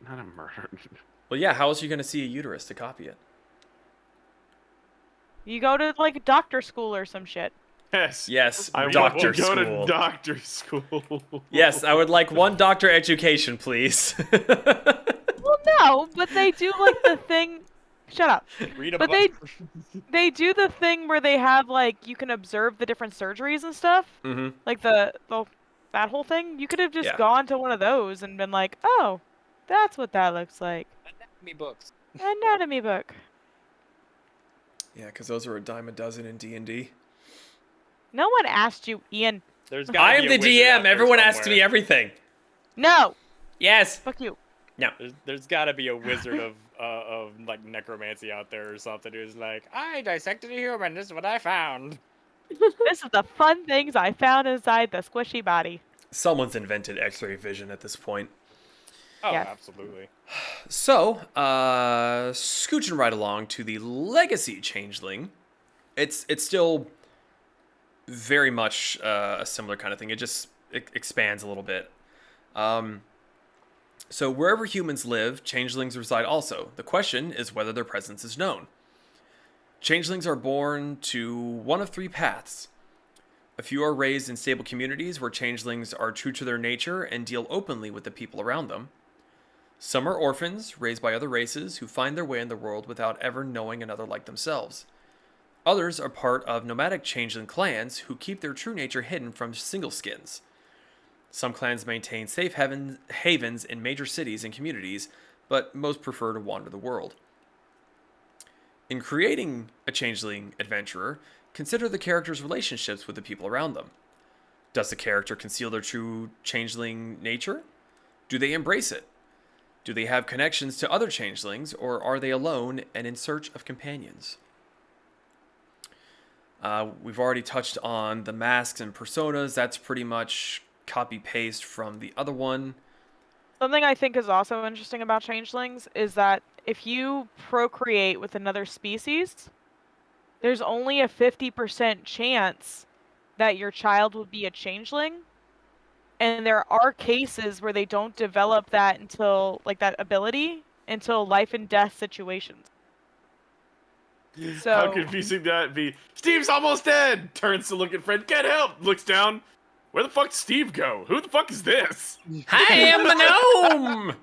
not a murderer. Well, yeah. How else are you going to see a uterus to copy it? You go to like doctor school or some shit. Yes. Yes, I doctor want to go school. to doctor school. Yes, I would like one doctor education, please. Well, no, but they do like the thing. Shut up. Read a But book. they do the thing where they have like you can observe the different surgeries and stuff. Mm-hmm. Like that whole thing. You could have just Yeah. gone to one of those and been like, oh, that's what that looks like. Anatomy books. Anatomy book. Yeah, because those are a dime a dozen in D&D. No one asked you, Ian. There's I gotta am be the a wizard out DM. there Everyone asks somewhere. me everything. No. Yes. Fuck you. No. There's got to be a wizard of like necromancy out there or something who's like, I dissected a human. This is what I found. This is the fun things I found inside the squishy body. Someone's invented X-ray vision at this point. Oh, Yes. absolutely. So, scooching right along to the Legacy Changeling. It's still very much a similar kind of thing. It just expands a little bit. So wherever humans live, changelings reside also. The question is whether their presence is known. Changelings are born to one of three paths. A few are raised in stable communities where changelings are true to their nature and deal openly with the people around them. Some are orphans, raised by other races, who find their way in the world without ever knowing another like themselves. Others are part of nomadic changeling clans who keep their true nature hidden from single skins. Some clans maintain safe havens in major cities and communities, but most prefer to wander the world. In creating a changeling adventurer, consider the character's relationships with the people around them. Does the character conceal their true changeling nature? Do they embrace it? Do they have connections to other changelings, or are they alone and in search of companions? We've already touched on the masks and personas. That's pretty much copy-paste from the other one. Something I think is also interesting about changelings is that if you procreate with another species, there's only a 50% chance that your child will be a changeling. And there are cases where they don't develop that until, like, that ability until life and death situations. So, How confusing that'd be. Steve's almost dead! Turns to look at Fred. Get help! Looks down. Where the fuck did Steve go? Who the fuck is this? I am the gnome!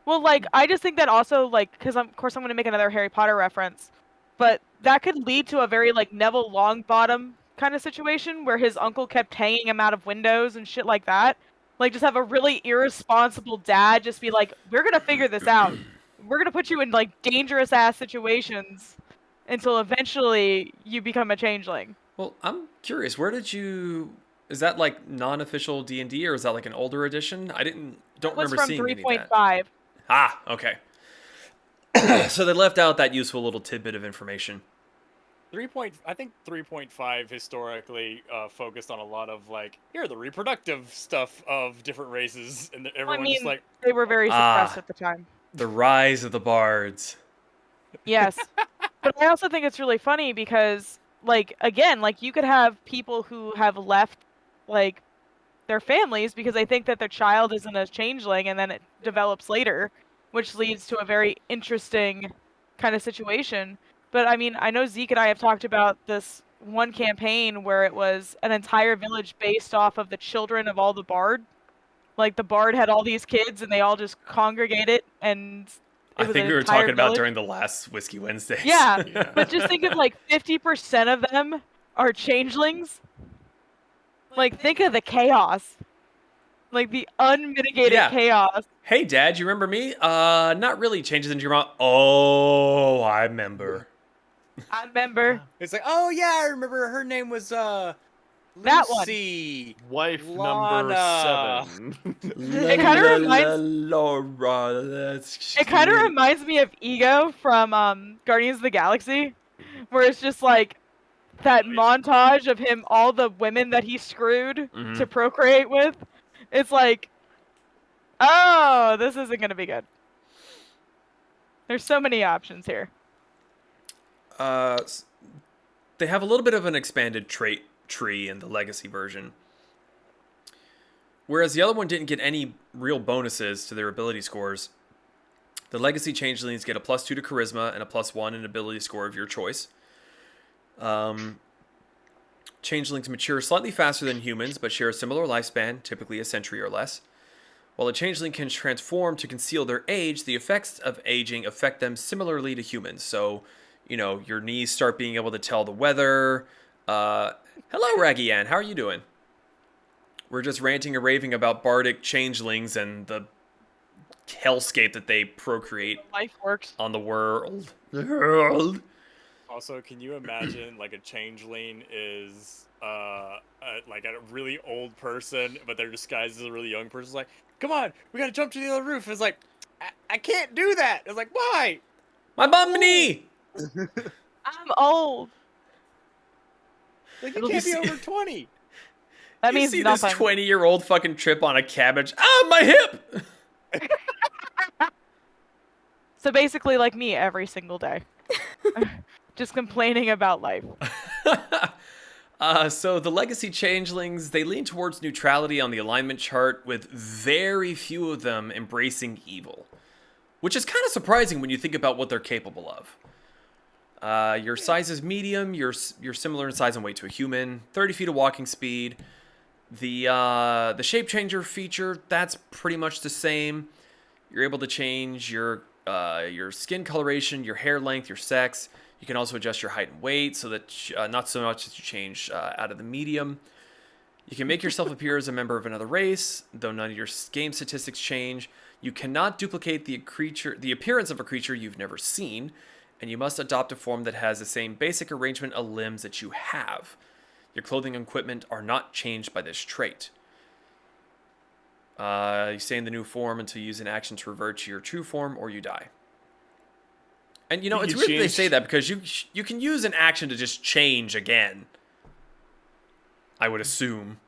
well, like, I just think that also, like, because of course I'm going to make another Harry Potter reference, but that could lead to a very, like, Neville Longbottom kind of situation where his uncle kept hanging him out of windows and shit like that. Like, just have a really irresponsible dad just be like, we're going to figure this out. We're going to put you in, like, dangerous-ass situations until eventually you become a changeling. Well, I'm curious. Where did you... Is that like non-official D&D, or is that like an older edition? Don't remember seeing any of that. 3.5. Ah, okay. So they left out that useful little tidbit of information. I think 3.5 historically focused on a lot of like, here are the reproductive stuff of different races, and everyone just like, they were very suppressed at the time. The rise of the bards. Yes. But I also think it's really funny because, like, again, like, you could have people who have left, like, their families because they think that their child isn't a changeling, and then it develops later, which leads to a very interesting kind of situation. But, I mean, I know Zeke and I have talked about this one campaign where it was an entire village based off of the children of all the bard. Like, the bard had all these kids, and they all just congregated, and I think we were talking about during the last Whiskey Wednesdays. Yeah, but just think of, like, 50% of them are changelings. Like, think of the chaos. Like, the unmitigated chaos. Hey, Dad, you remember me? Not really. Changes into your mom. Oh, I remember. I remember. it's like, oh yeah, I remember her name was That one. Lucy. Wife Lana. number 7. It kind of reminds. Laura, It kind of reminds me of Ego from Guardians of the Galaxy, where it's just like that montage of him, all the women that he screwed to procreate with. It's like, oh, this isn't gonna be good. There's so many options here. They have a little bit of an expanded trait tree in the legacy version. Whereas the other one didn't get any real bonuses to their ability scores, the legacy changelings get a +2 to charisma and a +1 in ability score of your choice. Changelings mature slightly faster than humans, but share a similar lifespan, typically a century or less. While a changeling can transform to conceal their age, the effects of aging affect them similarly to humans. So, your knees start being able to tell the weather. Hello, Raggy Ann. How are you doing? We're just ranting and raving about bardic changelings and the hellscape that they procreate Life works. on the world. Also, can you imagine like a changeling is like a really old person, but they're disguised as a really young person? It's like, come on, we gotta jump to the other roof. It's like, I can't do that. It's like, why? My bum knee! I'm old. Like, you can't be over 20. That You means see nothing. this 20-year-old fucking trip on a cabbage. Ah, my hip! So basically, like me, every single day, just complaining about life. So the legacy changelings, they lean towards neutrality on the alignment chart, with very few of them embracing evil, which is kind of surprising when you think about what they're capable of. Your size is medium. You're similar in size and weight to a human. 30 feet of walking speed. The shape changer feature, that's pretty much the same. You're able to change your skin coloration, your hair length, your sex. You can also adjust your height and weight so that not so much that you change out of the medium. You can make yourself appear as a member of another race, though none of your game statistics change. You cannot duplicate the appearance of a creature you've never seen, and you must adopt a form that has the same basic arrangement of limbs that you have. Your clothing and equipment are not changed by this trait. You stay in the new form until you use an action to revert to your true form or you die. And it's weird that they say that, because you can use an action to just change again, I would assume.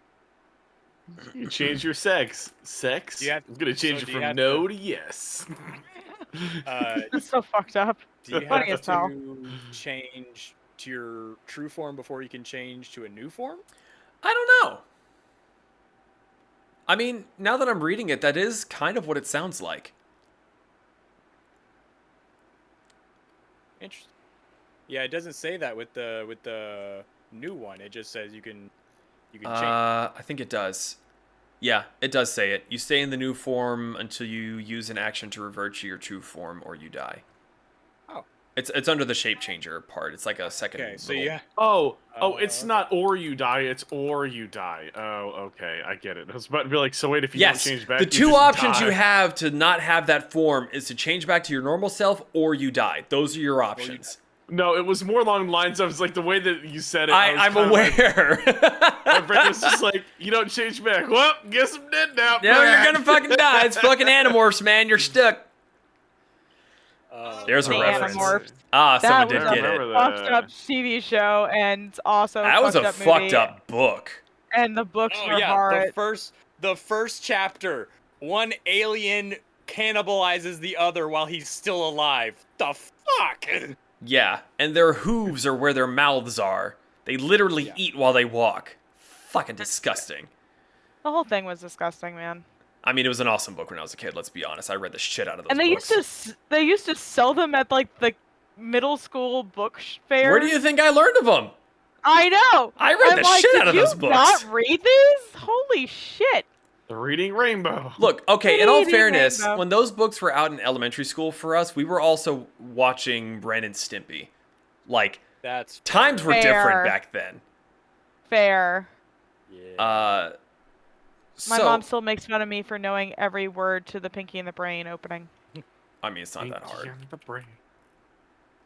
You change your sex. Sex? You have- I'm going to change so it do you from have no to- to yes. That's so fucked up. Do you Funny have as hell. to change to your true form before you can change to a new form? I don't know. I mean, now that I'm reading it, that is kind of what it sounds like. Interesting. Yeah, it doesn't say that with the new one. It just says you can change. I think it does. Yeah, it does say it. You stay in the new form until you use an action to revert to your true form or you die. Oh. It's under the shape changer part. It's like a second. Okay, so little- yeah. Oh, it's okay. not or you die, it's or you die. Oh, okay, I get it. I was about to be like, so wait, if you Yes, don't change back, the you two just options you die. have to not have that form is to change back to your normal self or you die. Those are your options. No, it was more along the lines of like the way that you said it. I'm aware. My brain was just like, you don't change back. Well, guess I'm dead now. No, you're gonna fucking die. It's fucking Animorphs, man. You're stuck. There's a The reference. Animorphs. Ah, someone That did was get a it. remember fucked up TV show, and also That was a fucked up fucked movie, up book. and the books Oh were yeah, hard. the first chapter, one alien cannibalizes the other while he's still alive. The fuck? Yeah, and their hooves are where their mouths are. They literally eat while they walk. Fucking disgusting. The whole thing was disgusting, man. I mean, it was an awesome book when I was a kid. Let's be honest. I read the shit out of those And they books. used to sell them at like the middle school book fair. Where do you think I learned of them? I know. I read I'm the like, shit did out of you those books. Not read these? Holy shit! The Reading Rainbow. Look, okay, in all Reading fairness, Rainbow. when those books were out in elementary school for us, we were also watching Ren and Stimpy. Like, That's times were Fair. different back then. Fair. yeah. My So, mom still makes fun of me for knowing every word to the Pinky and the Brain opening. I mean, it's not that hard. The brain.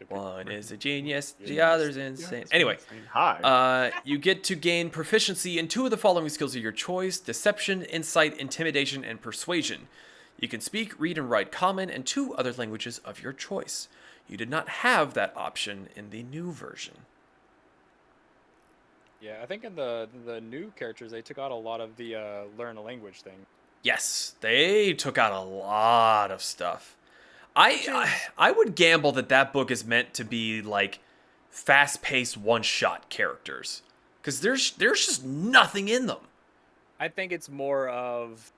One is a genius, the other's insane. Anyway, Hi. you get to gain proficiency in 2 of the following skills of your choice: deception, insight, intimidation, and persuasion. You can speak, read, and write Common and 2 other languages of your choice. You did not have that option in the new version. Yeah, I think in the new characters they took out a lot of the learn a language thing. Yes, they took out a lot of stuff. I would gamble that book is meant to be like fast-paced one-shot characters, because there's just nothing in them. I think it's more of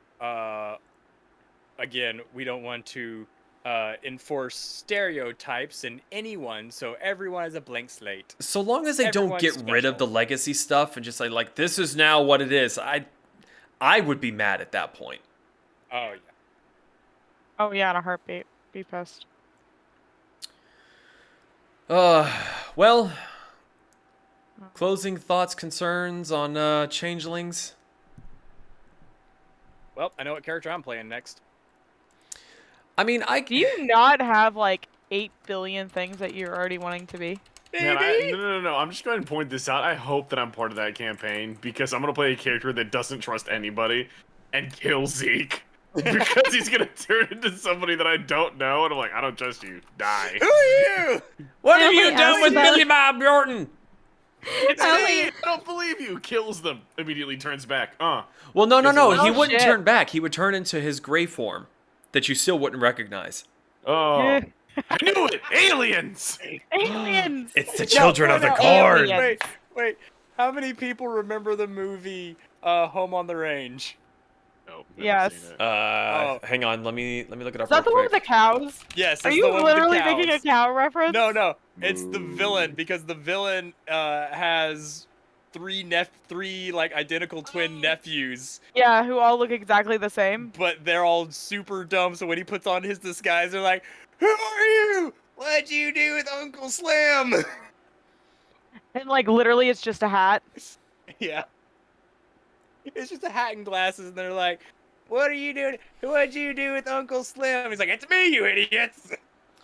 again, we don't want to enforce stereotypes in anyone, so everyone is a blank slate. So long as they don't Everyone's get rid of the special. legacy stuff and just like this is now what it is, I would be mad at that point. Oh yeah. Oh yeah, in a heartbeat. Be pissed. Well, closing thoughts, concerns on Changelings? Well, I know what character I'm playing next. I mean, Do you not have like 8 billion things that you're already wanting to be? Man, no. I'm just going to point this out. I hope that I'm part of that campaign because I'm going to play a character that doesn't trust anybody and kill Zeke. Because he's going to turn into somebody that I don't know, and I'm like, I don't trust you. Die. Who are you? What have have you you done done with with Billy Billy Bob Norton? It's I me! only- I don't believe you. Kills them. Immediately turns back. Well, no. Oh, He wouldn't shit. turn back. He would turn into his gray form that you still wouldn't recognize. Oh. I knew it! Aliens! Aliens! It's the children of the no, corn. aliens. Wait. How many people remember the movie Home on the Range? Nope, Yes. Seen it. Hang on. Let me look it up Is that the real one with quick. the cows? Yes. Are it's you the one with the literally making a cows. cow reference? No. It's the villain because the villain has three like identical twin nephews, Yeah, who all look exactly the same. but they're all super dumb. So when he puts on his disguise, they're like, "Who are you? What'd you do with Uncle Slim?" And like literally it's just a hat. Yeah. It's just a hat and glasses, and they're like, "What are you doing? What'd you do with Uncle Slim?" He's like, "It's me, you idiots."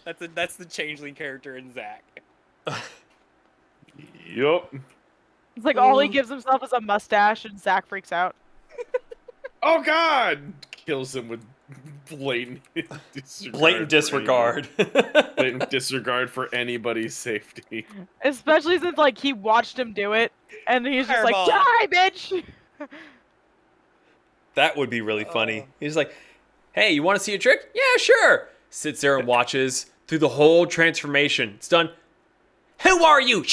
That's the changeling character in Zack. Yup. It's like all he gives himself is a mustache and Zach freaks out. Oh god! Kills him with blatant disregard. Blatant disregard. Blatant disregard for anybody's safety. Especially since like he watched him do it and he's just Fireball. like, die, bitch! That would be really funny. He's like, hey, you want to see a trick? Yeah, sure. Sits there and watches through the whole transformation. It's done. Who are you?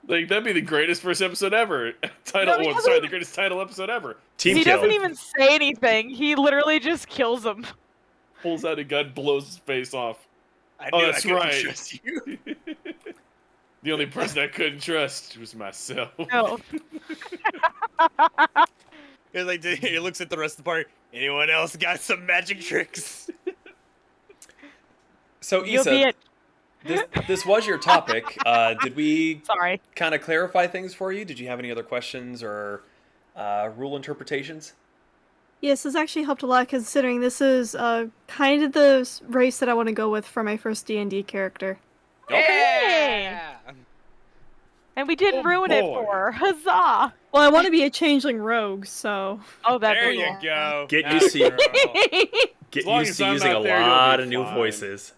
Like, that'd be the greatest first episode ever. No, he The doesn't- greatest title episode ever. Team He kill. doesn't even say anything. He literally just kills him. Pulls out a gun, blows his face off. I Oh, knew that's I couldn't right. trust you. The only person I couldn't trust was myself. No. He's like, he looks at the rest of the party. Anyone else got some magic tricks? So, You'll be Issa, it. this was your topic. Did we Sorry. kind of clarify things for you? Did you have any other questions or rule interpretations? Yes, this actually helped a lot considering this is kind of the race that I want to go with for my first D&D character. Hey! And we didn't Oh, ruin it boy. for her. Huzzah! Well, I want to be a changeling rogue, so... Oh, that's There a you lot. go. Get Now used to you're it. all- Get As long used as to I'm using a not there, you'll lot be of new fine. voices.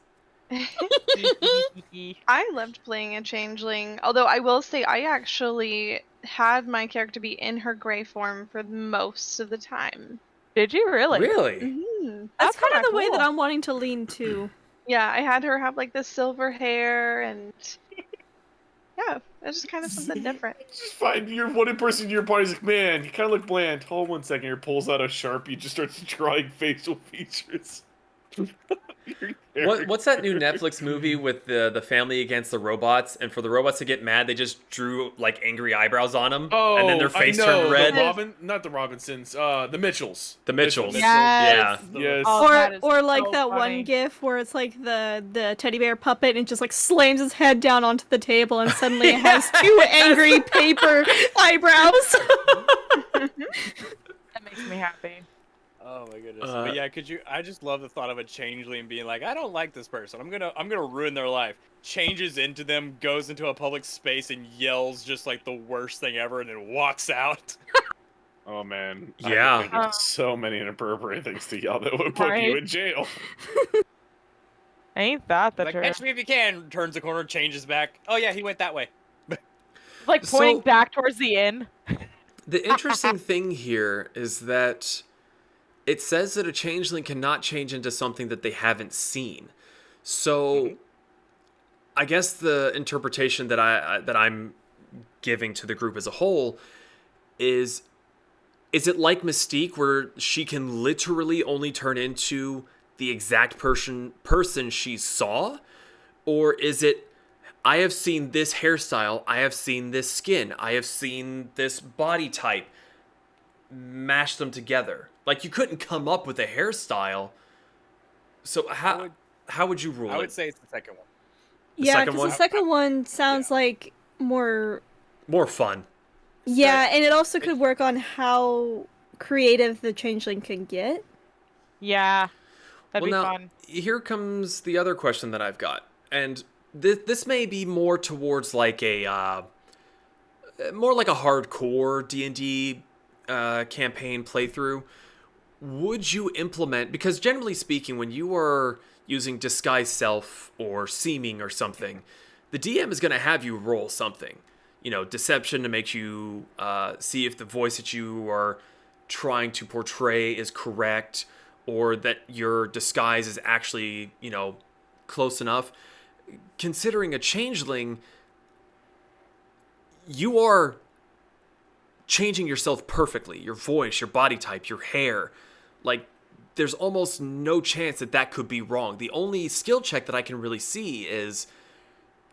I loved playing a changeling, although I will say I actually had my character be in her gray form for most of the time. Did you really? Really? Mm-hmm. That's kind kinda of the way that cool. I'm wanting to lean to. Yeah, I had her have like the silver hair and yeah, it's just kind of something different. Just find your one person in your party's like, man, you kind of look bland. Hold on 1 second. He pulls out a Sharpie, just starts drawing facial features. What's that new Netflix movie with the family against the robots? And for the robots to get mad, they just drew like angry eyebrows on them, Oh, and then their face I know, turned red. Not the Robinsons. The Mitchells. The Mitchells. Yes. Yeah. Yes. Oh, that is Or like so that funny. one gif where it's like the teddy bear puppet and it just like slams his head down onto the table and suddenly it has two angry paper eyebrows. That makes me happy. Oh my goodness. But yeah, I just love the thought of a changeling being like, I don't like this person. I'm gonna ruin their life. Changes into them, goes into a public space and yells just like the worst thing ever and then walks out. Oh man. Yeah. I can think of so many inappropriate things to yell that would put you Right? in jail. Ain't that the Like, truth? catch me if you can, turns the corner, changes back. Oh yeah, he went that way. Like pointing So- back towards the inn. The interesting thing here is that it says that a changeling cannot change into something that they haven't seen. So, I guess the interpretation that I'm giving to the group as a whole is it like Mystique, where she can literally only turn into the exact person she saw? Or is it, I have seen this hairstyle, I have seen this skin, I have seen this body type, mash them together? Like, you couldn't come up with a hairstyle. So how would you rule it? I would say it's the second one. The Yeah, second because one? the second one sounds like more. More fun. Yeah, and it also could work on how creative the changeling can get. Yeah, that'd Well, be now, fun. here comes the other question that I've got. And this may be more towards like more like a hardcore D&D campaign playthrough. Would you implement, because generally speaking, when you are using disguise self or seeming or something, the DM is going to have you roll something. You know, deception to make you see if the voice that you are trying to portray is correct, or that your disguise is actually, you know, close enough. Considering a changeling, you are changing yourself perfectly. Your voice, your body type, your hair. Like, there's almost no chance that that could be wrong. The only skill check that I can really see is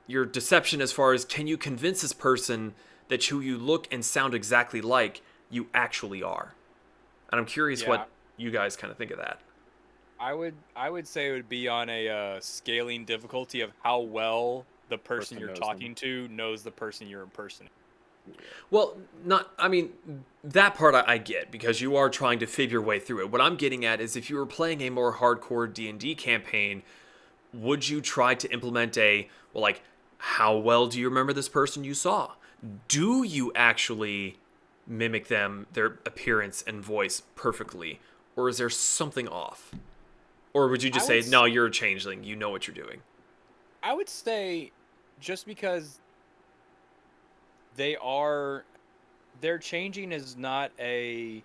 your deception, as far as, can you convince this person that who you look and sound exactly like you actually are? And I'm curious what you guys kind of think of that. I would say it would be on a scaling difficulty of how well the person you're talking to knows the person you're impersonating. Well, I mean, that part I get, because you are trying to fib your way through it. What I'm getting at is, if you were playing a more hardcore D&D campaign, would you try to implement how well do you remember this person you saw? Do you actually mimic them, their appearance and voice perfectly? Or is there something off? Or would you just say, no, you're a changeling, you know what you're doing? I would say, just because their changing is not the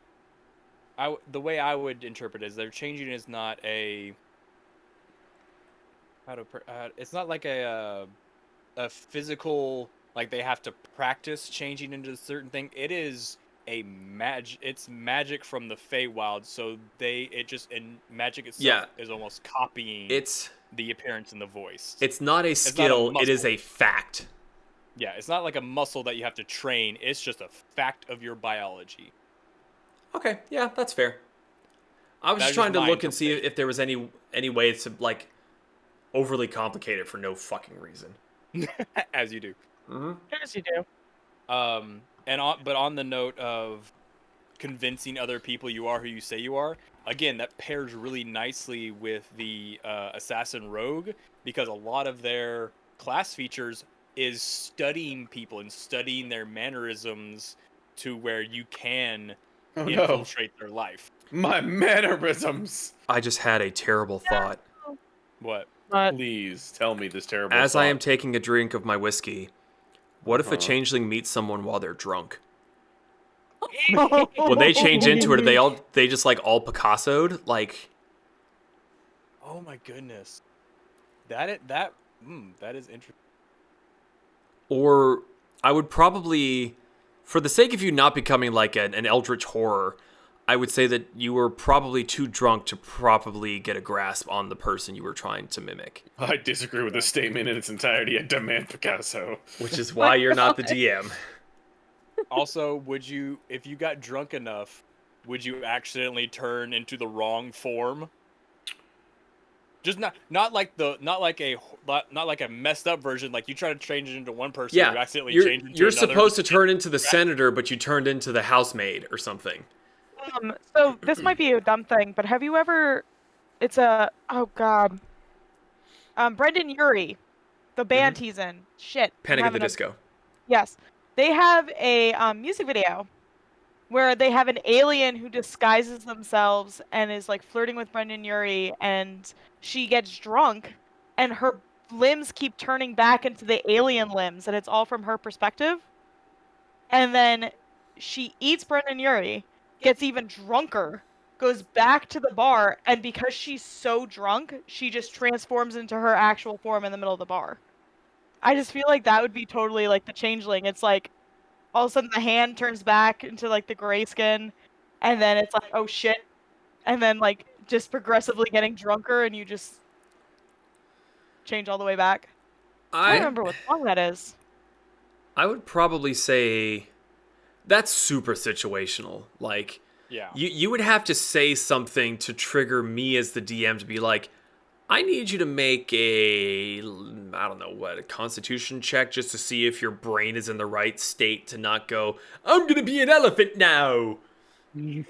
way I would interpret it is, their changing is not it's not like a physical, like they have to practice changing into a certain thing. It is it's magic from the Feywild, so magic itself is almost copying the appearance and the voice. It's not a skill, it is a fact. Yeah, it's not like a muscle that you have to train. It's just a fact of your biology. Okay, yeah, that's fair. I was just trying to look and see if there was any way to, like, overly complicate it for no fucking reason. As you do. Mm-hmm. As you do. But on the note of convincing other people you are who you say you are, again, that pairs really nicely with the assassin rogue, because a lot of their class features is studying people and studying their mannerisms to where you can infiltrate their life. My mannerisms! I just had a terrible thought. What? Please tell me this terrible As thought. I am taking a drink of my whiskey, what if a changeling meets someone while they're drunk? When they change into it, are they just like all Picasso'd? Like, oh my goodness. That is interesting. Or I would probably, for the sake of you not becoming like an eldritch horror, I would say that you were probably too drunk to properly get a grasp on the person you were trying to mimic. I disagree with this statement in its entirety. I demand Picasso. Which is why you're not the DM. Also, if you got drunk enough, would you accidentally turn into the wrong form? Just not like a messed up version. Like, you try to change it into one person, Yeah, you accidentally change into you're another. supposed to turn into the senator, but you turned into the housemaid or something. So this might be a dumb thing, but have you ever? Brendan Urie, the band he's in. Shit. Panic at the Disco. Yes, they have a music video where they have an alien who disguises themselves and is like flirting with Brendan Urie, and she gets drunk, and her limbs keep turning back into the alien limbs, and it's all from her perspective. And then she eats Brendan Urie, gets even drunker, goes back to the bar, and because she's so drunk, she just transforms into her actual form in the middle of the bar. I just feel like that would be totally like the changeling. It's like, all of a sudden the hand turns back into like the gray skin, and then it's like, oh shit, and then like just progressively getting drunker and you just change all the way back. I don't remember what song that is. I would probably say that's super situational. Like, Yeah. you would have to say something to trigger me as the DM to be like, I need you to make a constitution check just to see if your brain is in the right state to not go, I'm going to be an elephant now. That'd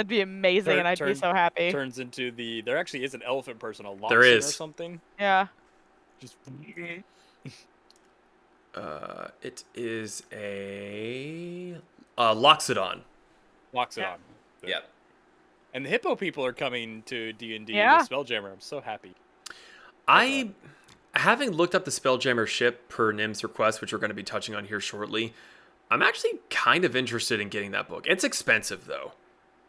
be amazing, and I'd be so happy. Turns into there actually is an elephant person, a There Loxodon is. or something. Yeah. Just It is a Loxodon. Loxodon. Yep. And the hippo people are coming to D&D Yeah. with Spelljammer. I'm so happy. Having looked up the Spelljammer ship per Nim's request, which we're going to be touching on here shortly, I'm actually kind of interested in getting that book. It's expensive, though.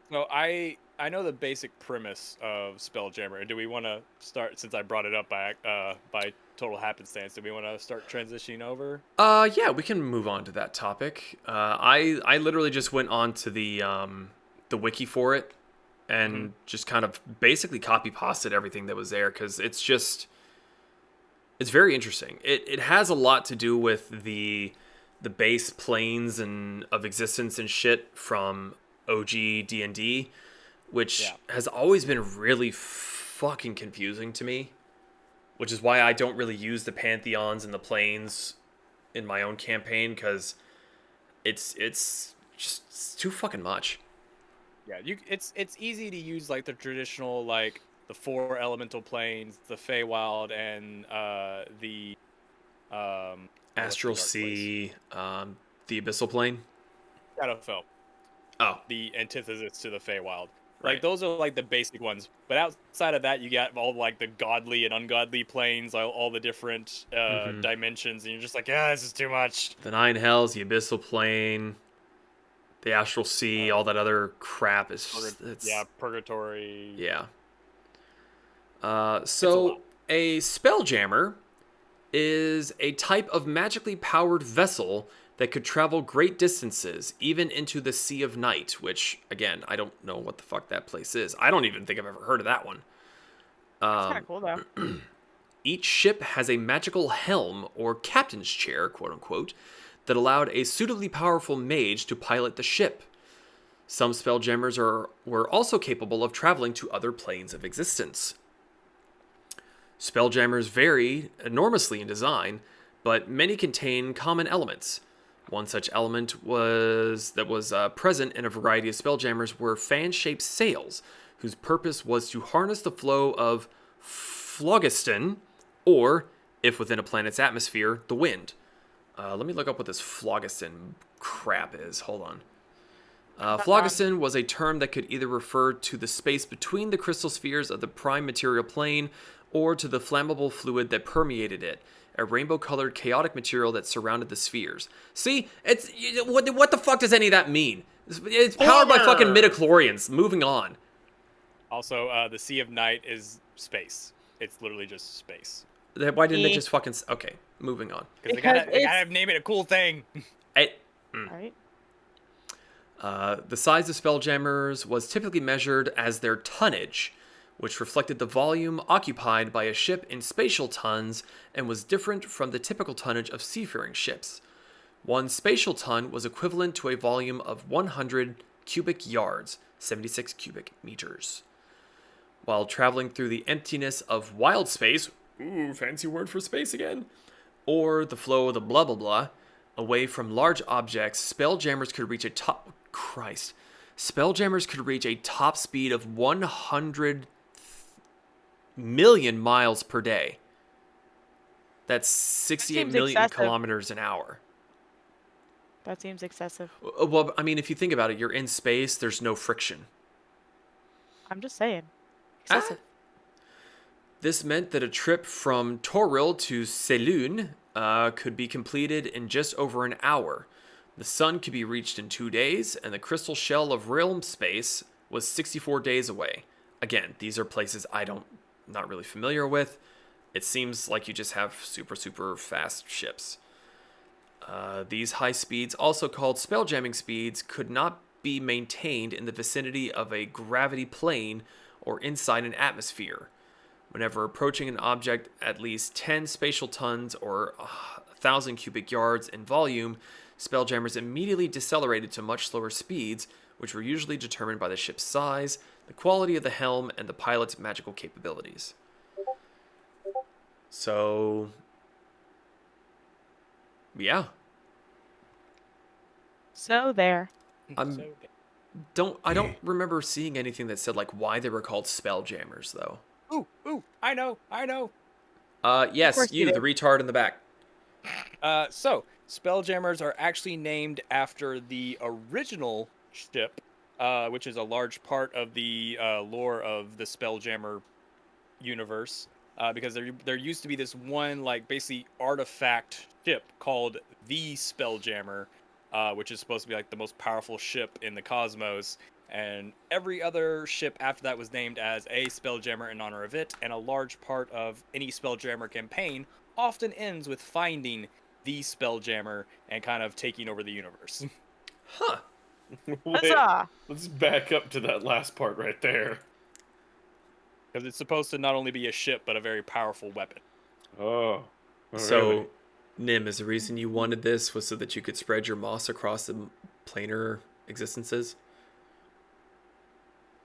So I know the basic premise of Spelljammer. Do we want to start, since I brought it up by total happenstance, do we want to start transitioning over? Yeah, we can move on to that topic. I literally just went on to the wiki for it and just kind of basically copy-pasted everything that was there, because it's very interesting. It has a lot to do with the base planes and of existence and shit from OG D&D, which has always been really fucking confusing to me, which is why I don't really use the pantheons and the planes in my own campaign, because it's just too fucking much. Yeah, it's easy to use like the traditional, like the 4 elemental planes, the Feywild, and the Astral Sea, the Abyssal Plane. Shadowfell. Oh, The antithesis to the Feywild. Right. Like those are like the basic ones, but outside of that, you got all like the godly and ungodly planes, all the different dimensions, and you're just like, this is too much. the 9 Hells, the Abyssal Plane, the Astral Sea, all that other crap is Purgatory. Yeah. So a Spelljammer is a type of magically powered vessel that could travel great distances, even into the Sea of Night, which, again, I don't know what the fuck that place is. I don't even think I've ever heard of that one. It's kind of cool, though. Each ship has a magical helm, or captain's chair, quote-unquote, that allowed a suitably powerful mage to pilot the ship. Some Spelljammers were also capable of traveling to other planes of existence. Spelljammers vary enormously in design, but many contain common elements. One such element that was present in a variety of Spelljammers were fan-shaped sails, whose purpose was to harness the flow of phlogiston, or, if within a planet's atmosphere, the wind. Let me look up what this phlogiston crap is. Hold on. Phlogiston was a term that could either refer to the space between the crystal spheres of the prime material plane, or to the flammable fluid that permeated it, a rainbow-colored chaotic material that surrounded the spheres. See, what the fuck does any of that mean? It's powered by fucking midichlorians. Moving on. Also, the Sea of Night is space. It's literally just space. Why didn't they just fucking... Okay, moving on. Because they gotta name it a cool thing. Right? The size of Spelljammers was typically measured as their tonnage, which reflected the volume occupied by a ship in spatial tons and was different from the typical tonnage of seafaring ships. 1 spatial ton was equivalent to a volume of 100 cubic yards, 76 cubic meters. While traveling through the emptiness of wild space, ooh, fancy word for space again, or the flow of the blah blah blah, away from large objects, Spelljammers could reach a top speed of 100 million miles per day. That's 68 million excessive. kilometers an hour. That seems excessive. Well, I mean, if you think about it, you're in space, there's no friction. I'm just saying. Excessive. This meant that a trip from Toril to Selûne could be completed in just over an hour. The sun could be reached in 2 days, and the crystal shell of realm space was 64 days away. Again, these are places not really familiar with. It seems like you just have super, super fast ships. These high speeds, also called spelljamming speeds, could not be maintained in the vicinity of a gravity plane or inside an atmosphere. Whenever approaching an object at least 10 spatial tons or 1,000 cubic yards in volume, Spelljammers immediately decelerated to much slower speeds, which were usually determined by the ship's size, the quality of the helm, and the pilot's magical capabilities. So, yeah. So there. I don't remember seeing anything that said like why they were called Spelljammers though. Ooh, I know. Yes, course you you, the do. retard in the back. So Spelljammers are actually named after the original ship, which is a large part of the lore of the Spelljammer universe. Because there used to be this one like basically artifact ship called the Spelljammer, which is supposed to be like the most powerful ship in the cosmos. And every other ship after that was named as a Spelljammer in honor of it, and a large part of any Spelljammer campaign often ends with finding the Spelljammer and kind of taking over the universe. Huh. Wait, Huzzah! let's back up to that last part right there. Because it's supposed to not only be a ship, but a very powerful weapon. Oh. So, really? Nim, is the reason you wanted this was so that you could spread your moss across the planar existences?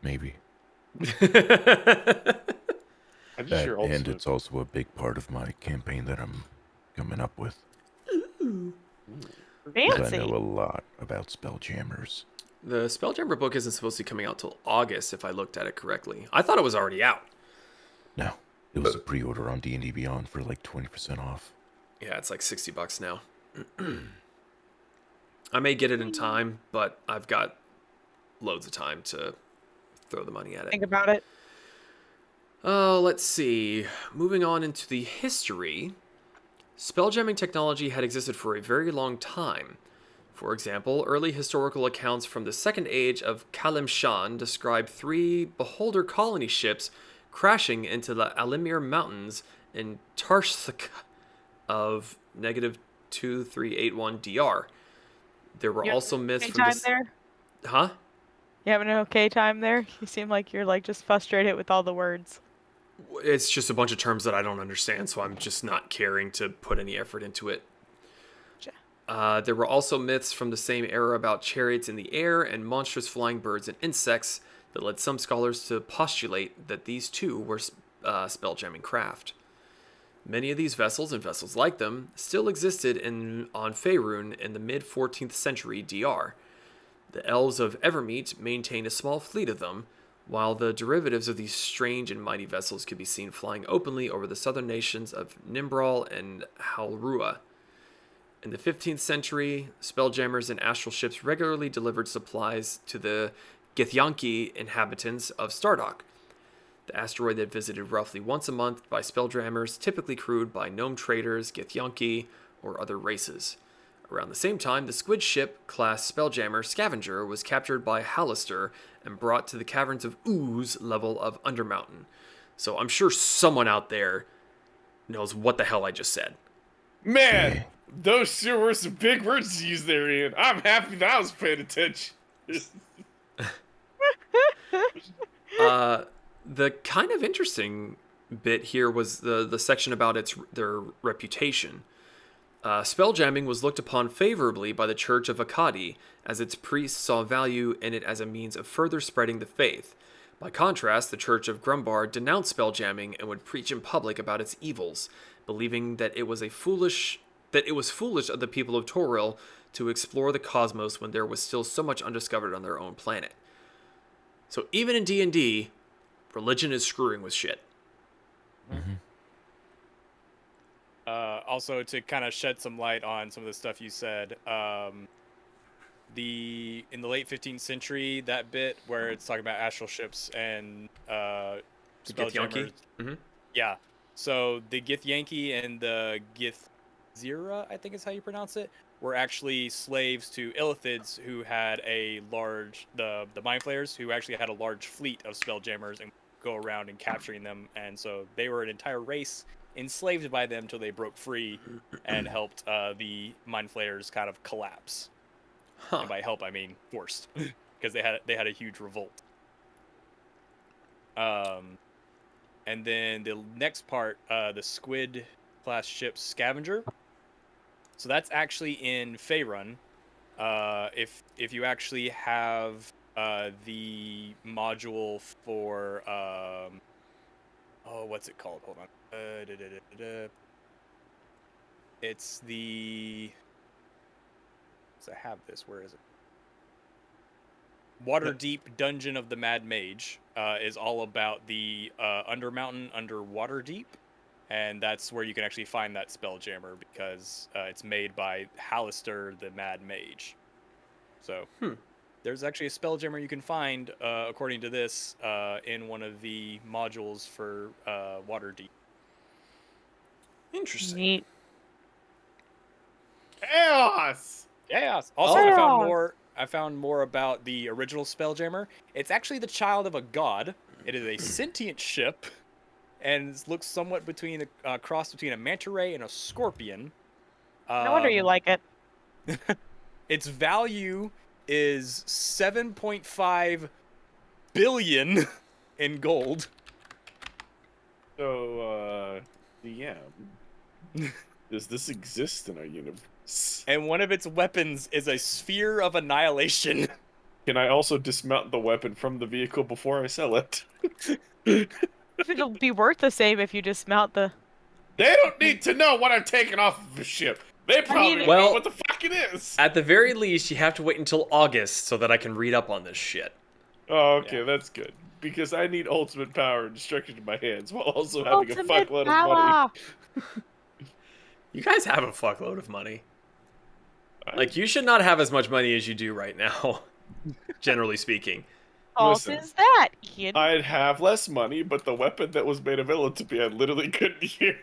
Maybe. I'm just That, sure and also. it's also a big part of my campaign that I'm coming up with. 'Cause I Fancy. know a lot about Spelljammers. The Spelljammer book isn't supposed to be coming out till August, if I looked at it correctly. I thought it was already out. No, it was a pre-order on D&D Beyond for like 20% off. Yeah, it's like $60 now. I may get it in time, but I've got loads of time to throw the money at it. Think about it. Oh, let's see. Moving on into the history, spelljamming technology had existed for a very long time. For example, early historical accounts from the Second Age of Kalimshan describe 3 beholder colony ships crashing into the Alimir Mountains in Tarshk of -2381 DR. There were You also myths Okay from time this. there? Huh? You having an okay time there? You seem like you're like just frustrated with all the words. It's just a bunch of terms that I don't understand, so I'm just not caring to put any effort into it. There were also myths from the same era about chariots in the air and monstrous flying birds and insects that led some scholars to postulate that these too were spelljamming craft. Many of these vessels and vessels like them still existed on Faerun in the mid-14th century DR. The elves of Evermeet maintained a small fleet of them, while the derivatives of these strange and mighty vessels could be seen flying openly over the southern nations of Nimbral and Halrua. In the 15th century, spelljammers and astral ships regularly delivered supplies to the Githyanki inhabitants of Stardock, the asteroid that visited roughly once a month by spelljammers, typically crewed by gnome traders, Githyanki, or other races. Around the same time, the squid ship class spelljammer Scavenger was captured by Hallister and brought to the caverns of Ooze level of Undermountain. So I'm sure someone out there knows what the hell I just said. Man, those sure were some big words to use there, Ian. I'm happy that I was paying attention. The kind of interesting bit here was the section about their reputation. Spelljamming was looked upon favorably by the Church of Akkadi, as its priests saw value in it as a means of further spreading the faith. By contrast, the Church of Grumbar denounced spelljamming and would preach in public about its evils, believing that it was foolish of the people of Toril to explore the cosmos when there was still so much undiscovered on their own planet. So even in D&D, religion is screwing with shit. Mm-hmm. Also, to kind of shed some light on some of the stuff you said, in the late 15th century, that bit where it's talking about astral ships and spelljammers. Mm-hmm. Yeah. So the Githyanki and the Githzira, I think is how you pronounce it, were actually slaves to Illithids who had the mind flayers who actually had a large fleet of spelljammers and go around and capturing them, and so they were an entire race enslaved by them until they broke free and helped the mind flayers kind of collapse. Huh. And by help, I mean forced. because they had a huge revolt. And then the next part, the Squid class ship Scavenger. So that's actually in Faerun. If you actually have the module for what's it called? Hold on. It's the. So I have this. Where is it? Waterdeep Dungeon of the Mad Mage is all about the Undermountain under Waterdeep, and that's where you can actually find that Spelljammer because it's made by Hallister the Mad Mage. So there's actually a Spelljammer you can find, according to this, in one of the modules for Waterdeep. Interesting. Neat. Chaos! Yes. Also, Chaos! I found more about the original Spelljammer. It's actually the child of a god. It is a sentient ship, and it looks somewhat between a cross between a manta ray and a scorpion. No wonder you like it. Its value is 7.5 billion in gold. So, DM, does this exist in our universe? And one of its weapons is a sphere of annihilation. Can I also dismount the weapon from the vehicle before I sell it? It'll be worth the same if you dismount the. They don't need to know what I'm taking off of the ship. They probably mean- know Well- what the fuck it is. At the very least, you have to wait until August so that I can read up on this shit. Oh, okay, Yeah. that's good. Because I need ultimate power and destruction in my hands while also having a Ultimate fuckload of money. power! You guys have a fuckload of money. Like, you should not have as much money as you do right now, generally speaking. False Listen, is that, Ian? I'd have less money, but the weapon that was made available to me, I literally couldn't use.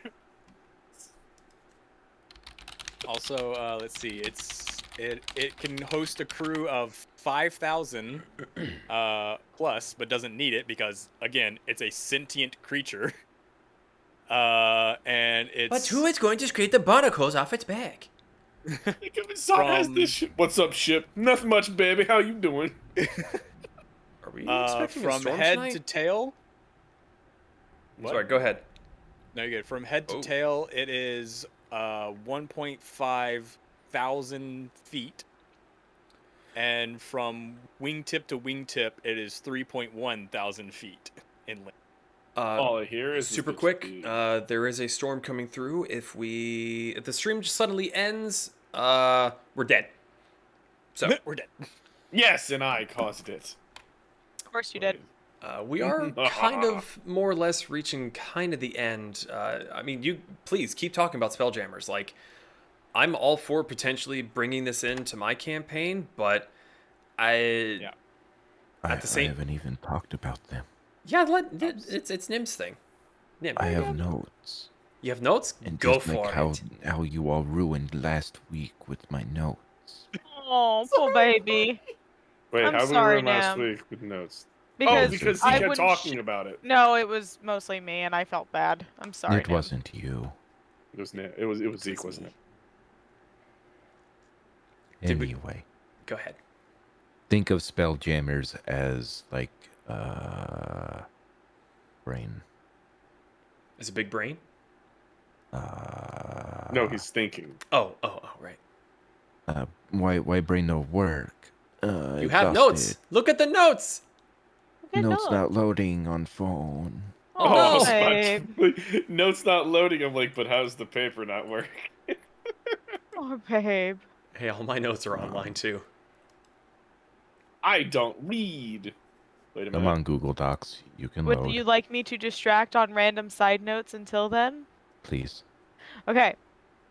Also, let's see. It can host a crew of 5,000 plus, but doesn't need it because again, it's a sentient creature. And it's. But who is going to scrape the barnacles off its back? Has this shit. What's up, ship? Nothing much, baby. How you doing? Are we expecting a from storm head tonight? to tail? Sorry, go ahead. No, you're good. From head to Oh. tail, it is 1.5 thousand feet. And from wingtip to wingtip, it is 3.1 thousand feet in length. All I hear is Super this quick, beep. there is a storm coming through. If the stream just suddenly ends, we're dead. So We're dead. Yes, and I caused it. Of course you did. we are kind of more or less reaching kind of the end. I mean, you please keep talking about Spelljammers. Like, I'm all for potentially bringing this into my campaign, but I the same- haven't even talked about them. it's Nim's thing. Nim, I have notes. you have notes? And Go just like for it. how you all ruined last week with my notes. Oh, poor baby. Wait, I'm how did we sorry, run last Nam. week with notes? Because, because I he kept wouldn't talking about it. No, it was mostly me, and I felt bad. I'm sorry. It Nim. wasn't you. It was Zeke, wasn't it? Did we- Anyway, Go ahead. think of Spelljammers as like brain. Is it big brain? No, he's thinking. Oh, right. Why brain no work? You have notes. Look at the notes. Good Notes note. not loading on phone. I was Oh, babe. about to- notes not loading. I'm like, but how's the paper not working? Oh, babe. Hey, all my notes are online too. I don't read. Wait a minute. I'm on Google Docs. You can Would load. you like me to distract on random side notes until then? Please. Okay.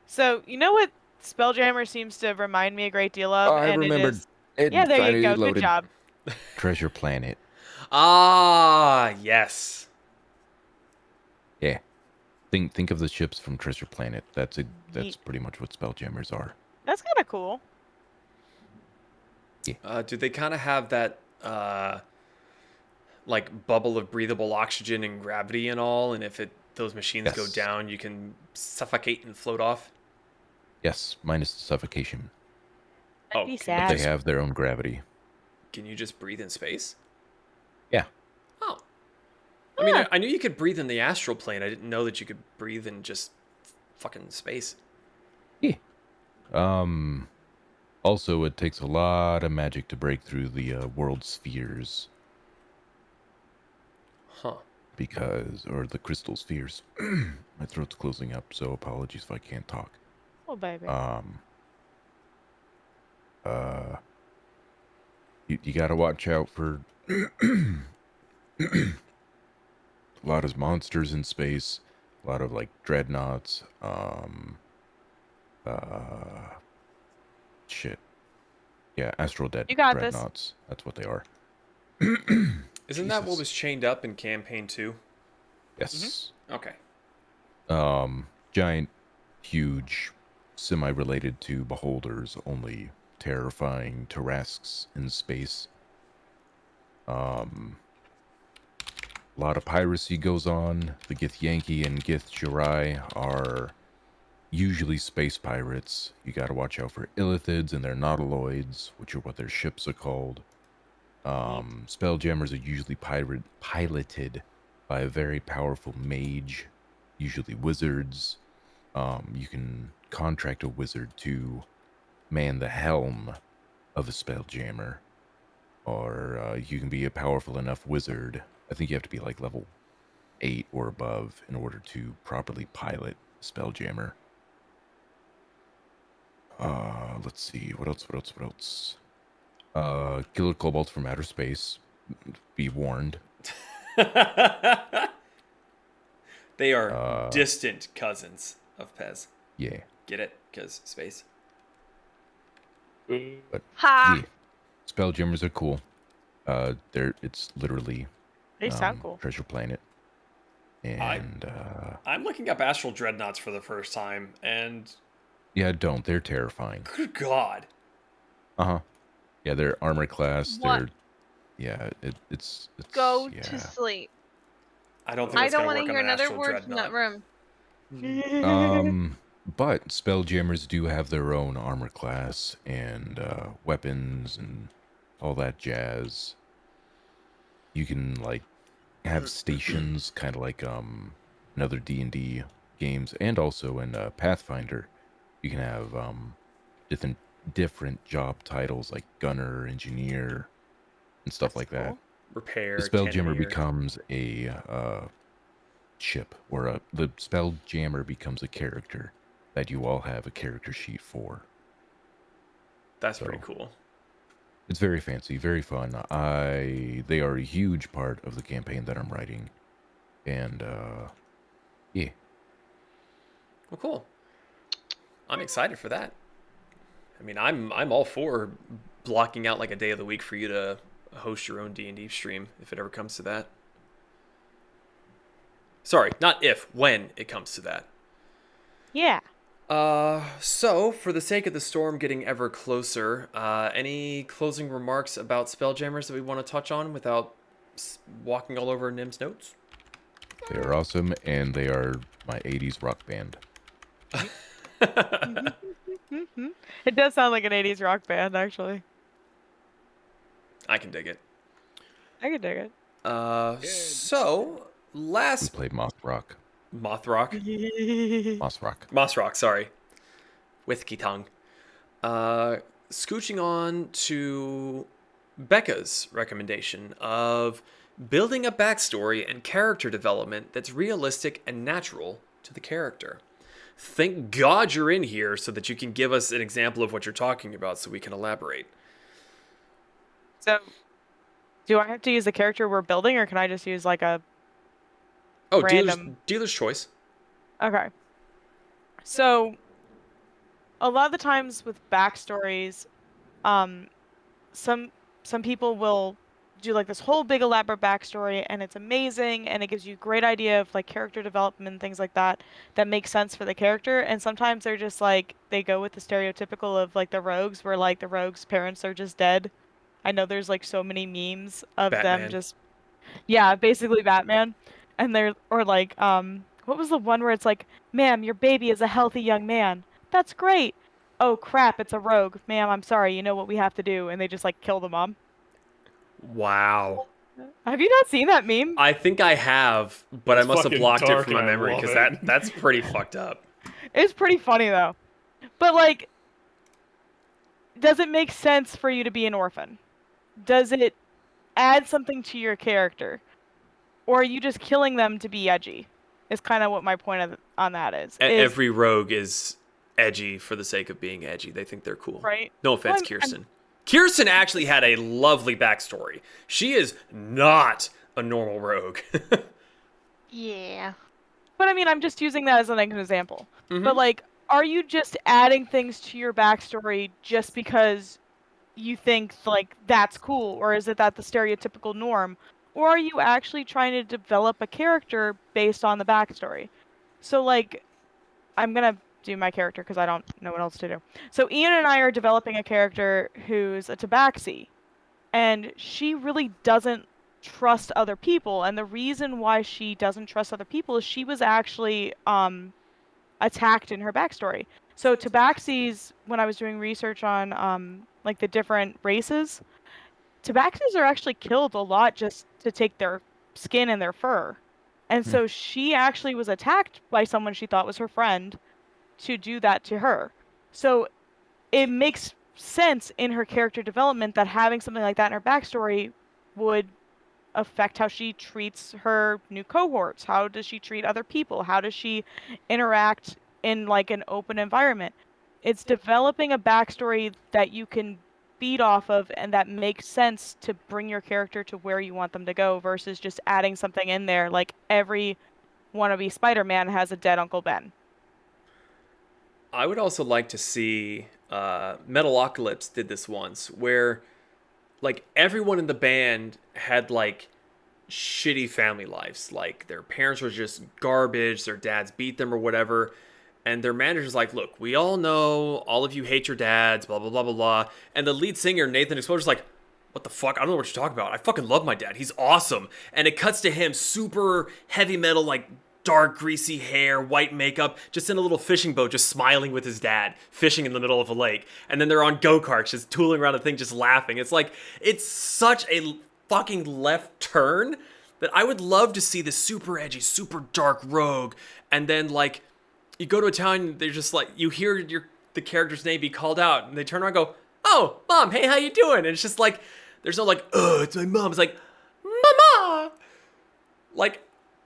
So, you know what Spelljammer seems to remind me a great deal of? I and remembered. It is... Yeah, there you finally go. loaded. Good job. Treasure Planet. Ah, yes. Yeah. Think of the ships from Treasure Planet. That's Ye- pretty much what Spelljammers are. That's kind of cool. Do they kind of have that, like, bubble of breathable oxygen and gravity and all? And if those machines go Yes. down, you can suffocate and float off? Yes, minus the suffocation. That'd be Okay. But sad. they have their own gravity. Can you just breathe in space? Yeah. Oh. I mean, I knew you could breathe in the astral plane. I didn't know that you could breathe in just fucking space. Yeah. Also, it takes a lot of magic to break through the world spheres. Huh. Or the crystal spheres. My throat's closing up, so apologies if I can't talk. Oh, baby. You gotta watch out for a lot of monsters in space, a lot of like dreadnoughts, shit. Yeah, astral You got this. dreadnoughts. That's what they are. Isn't that what Jesus. was chained up in campaign 2? Yes. Okay. Giant, huge, semi-related to beholders, only terrifying Tarrasques in space. A lot of piracy goes on. The Githyanki and Githzerai are usually space pirates. You gotta watch out for Illithids and their nautiloids, which are what their ships are called. Spelljammers are usually piloted by a very powerful mage, usually wizards. You can contract a wizard to man the helm of a Spelljammer, or you can be a powerful enough wizard. I think you have to be like level 8 or above in order to properly pilot a Spelljammer. Let's see, what else? Killer kobolds from outer space. Be warned. They are distant cousins of Pez. Yeah. Get it? Because space. But Ha! yeah, Spelljammers are cool. It's literally They sound cool. Treasure Planet. And I'm looking up astral dreadnoughts for the first time, and yeah, they're terrifying. good God. Yeah, they're armor class. What? It's Go yeah. to sleep. I don't think I it's don't going want to to work hear on an another astral word from that dreadnought. room. But Spelljammers do have their own armor class and weapons and all that jazz. You can like have stations, kind of like in other D&D games, and also in Pathfinder. You can have different job titles like gunner, engineer, and stuff like that. Repair. The Spelljammer cannoneer. becomes a ship, or the Spelljammer becomes a character that you all have a character sheet for. That's pretty cool. It's very fancy, very fun. They are a huge part of the campaign that I'm writing, and yeah. Well, cool. I'm excited for that. I mean, I'm all for blocking out like a day of the week for you to host your own D&D stream if it ever comes to that. Sorry, not if, when it comes to that. Yeah. So, for the sake of the storm getting ever closer, any closing remarks about Spelljammers that we want to touch on without walking all over Nim's notes? They are awesome, and they are my 80s rock band. It does sound like an 80s rock band, actually. I can dig it. I can dig it. So, We last... played Moth Rock. Mothrock? Moss Rock. Sorry. With Kitang. Scooching on to Becca's recommendation of building a backstory and character development that's realistic and natural to the character. Thank God you're in here so that you can give us an example of what you're talking about so we can elaborate. So, do I have to use the character we're building, or can I just use like a... Oh, random... dealer's choice. Okay. So, a lot of the times with backstories, some people will do like this whole big elaborate backstory, and it's amazing, and it gives you a great idea of like character development and things like that makes sense for the character. And sometimes they're just like, they go with the stereotypical of like the rogues, where like the rogues' parents are just dead. I know there's like so many memes of Batman. them just, yeah, basically Batman. And they're, or like, what was the one where it's like, ma'am, your baby is a healthy young man. That's great. Oh crap, it's a rogue. Ma'am, I'm sorry, you know what we have to do. And they just like kill the mom. Wow. Have you not seen that meme? I think I have, but It's I must have fucking blocked it dark from my and I memory love because it. that's pretty fucked up. It's pretty funny though. But like, does it make sense for you to be an orphan? Does it add something to your character? Or are you just killing them to be edgy? Is kind of what my point on that is. Every rogue is edgy for the sake of being edgy. They think they're cool. Right. No offense, Well, Kirsten. Kirsten actually had a lovely backstory. She is not a normal rogue. Yeah. But I mean, I'm just using that as an example. Mhm. But like, are you just adding things to your backstory just because you think like that's cool, or is it that the stereotypical norm, or are you actually trying to develop a character based on the backstory? So like, I'm gonna do my character because I don't know what else to do. So Ian and I are developing a character who's a tabaxi, and she really doesn't trust other people. And the reason why she doesn't trust other people is she was actually attacked in her backstory. So tabaxis, when I was doing research on like the different races, tabaxis are actually killed a lot just to take their skin and their fur. And so she actually was attacked by someone she thought was her friend to do that to her. So it makes sense in her character development that having something like that in her backstory would affect how she treats her new cohorts. How does she treat other people? How does she interact in like an open environment? It's developing a backstory that you can feed off of and that makes sense to bring your character to where you want them to go versus just adding something in there like every wannabe Spider-Man has a dead Uncle Ben. I would also like to see Metalocalypse did this once where like everyone in the band had like shitty family lives. Like their parents were just garbage, their dads beat them or whatever. And their manager's like, look, we all know all of you hate your dads, blah, blah, blah, blah, blah. And the lead singer, Nathan Exploder's like, what the fuck? I don't know what you're talking about. I fucking love my dad. He's awesome. And it cuts to him super heavy metal, like dark, greasy hair, white makeup, just in a little fishing boat, just smiling with his dad, fishing in the middle of a lake. And then they're on go-karts, just tooling around the thing, just laughing. It's like, it's such a fucking left turn that I would love to see the super edgy, super dark rogue. And then, like, you go to a town, they're just like, you hear the character's name be called out, and they turn around and go, oh, Mom, hey, how you doing? And it's just like, there's no like, it's my mom. It's like, Mama! Like,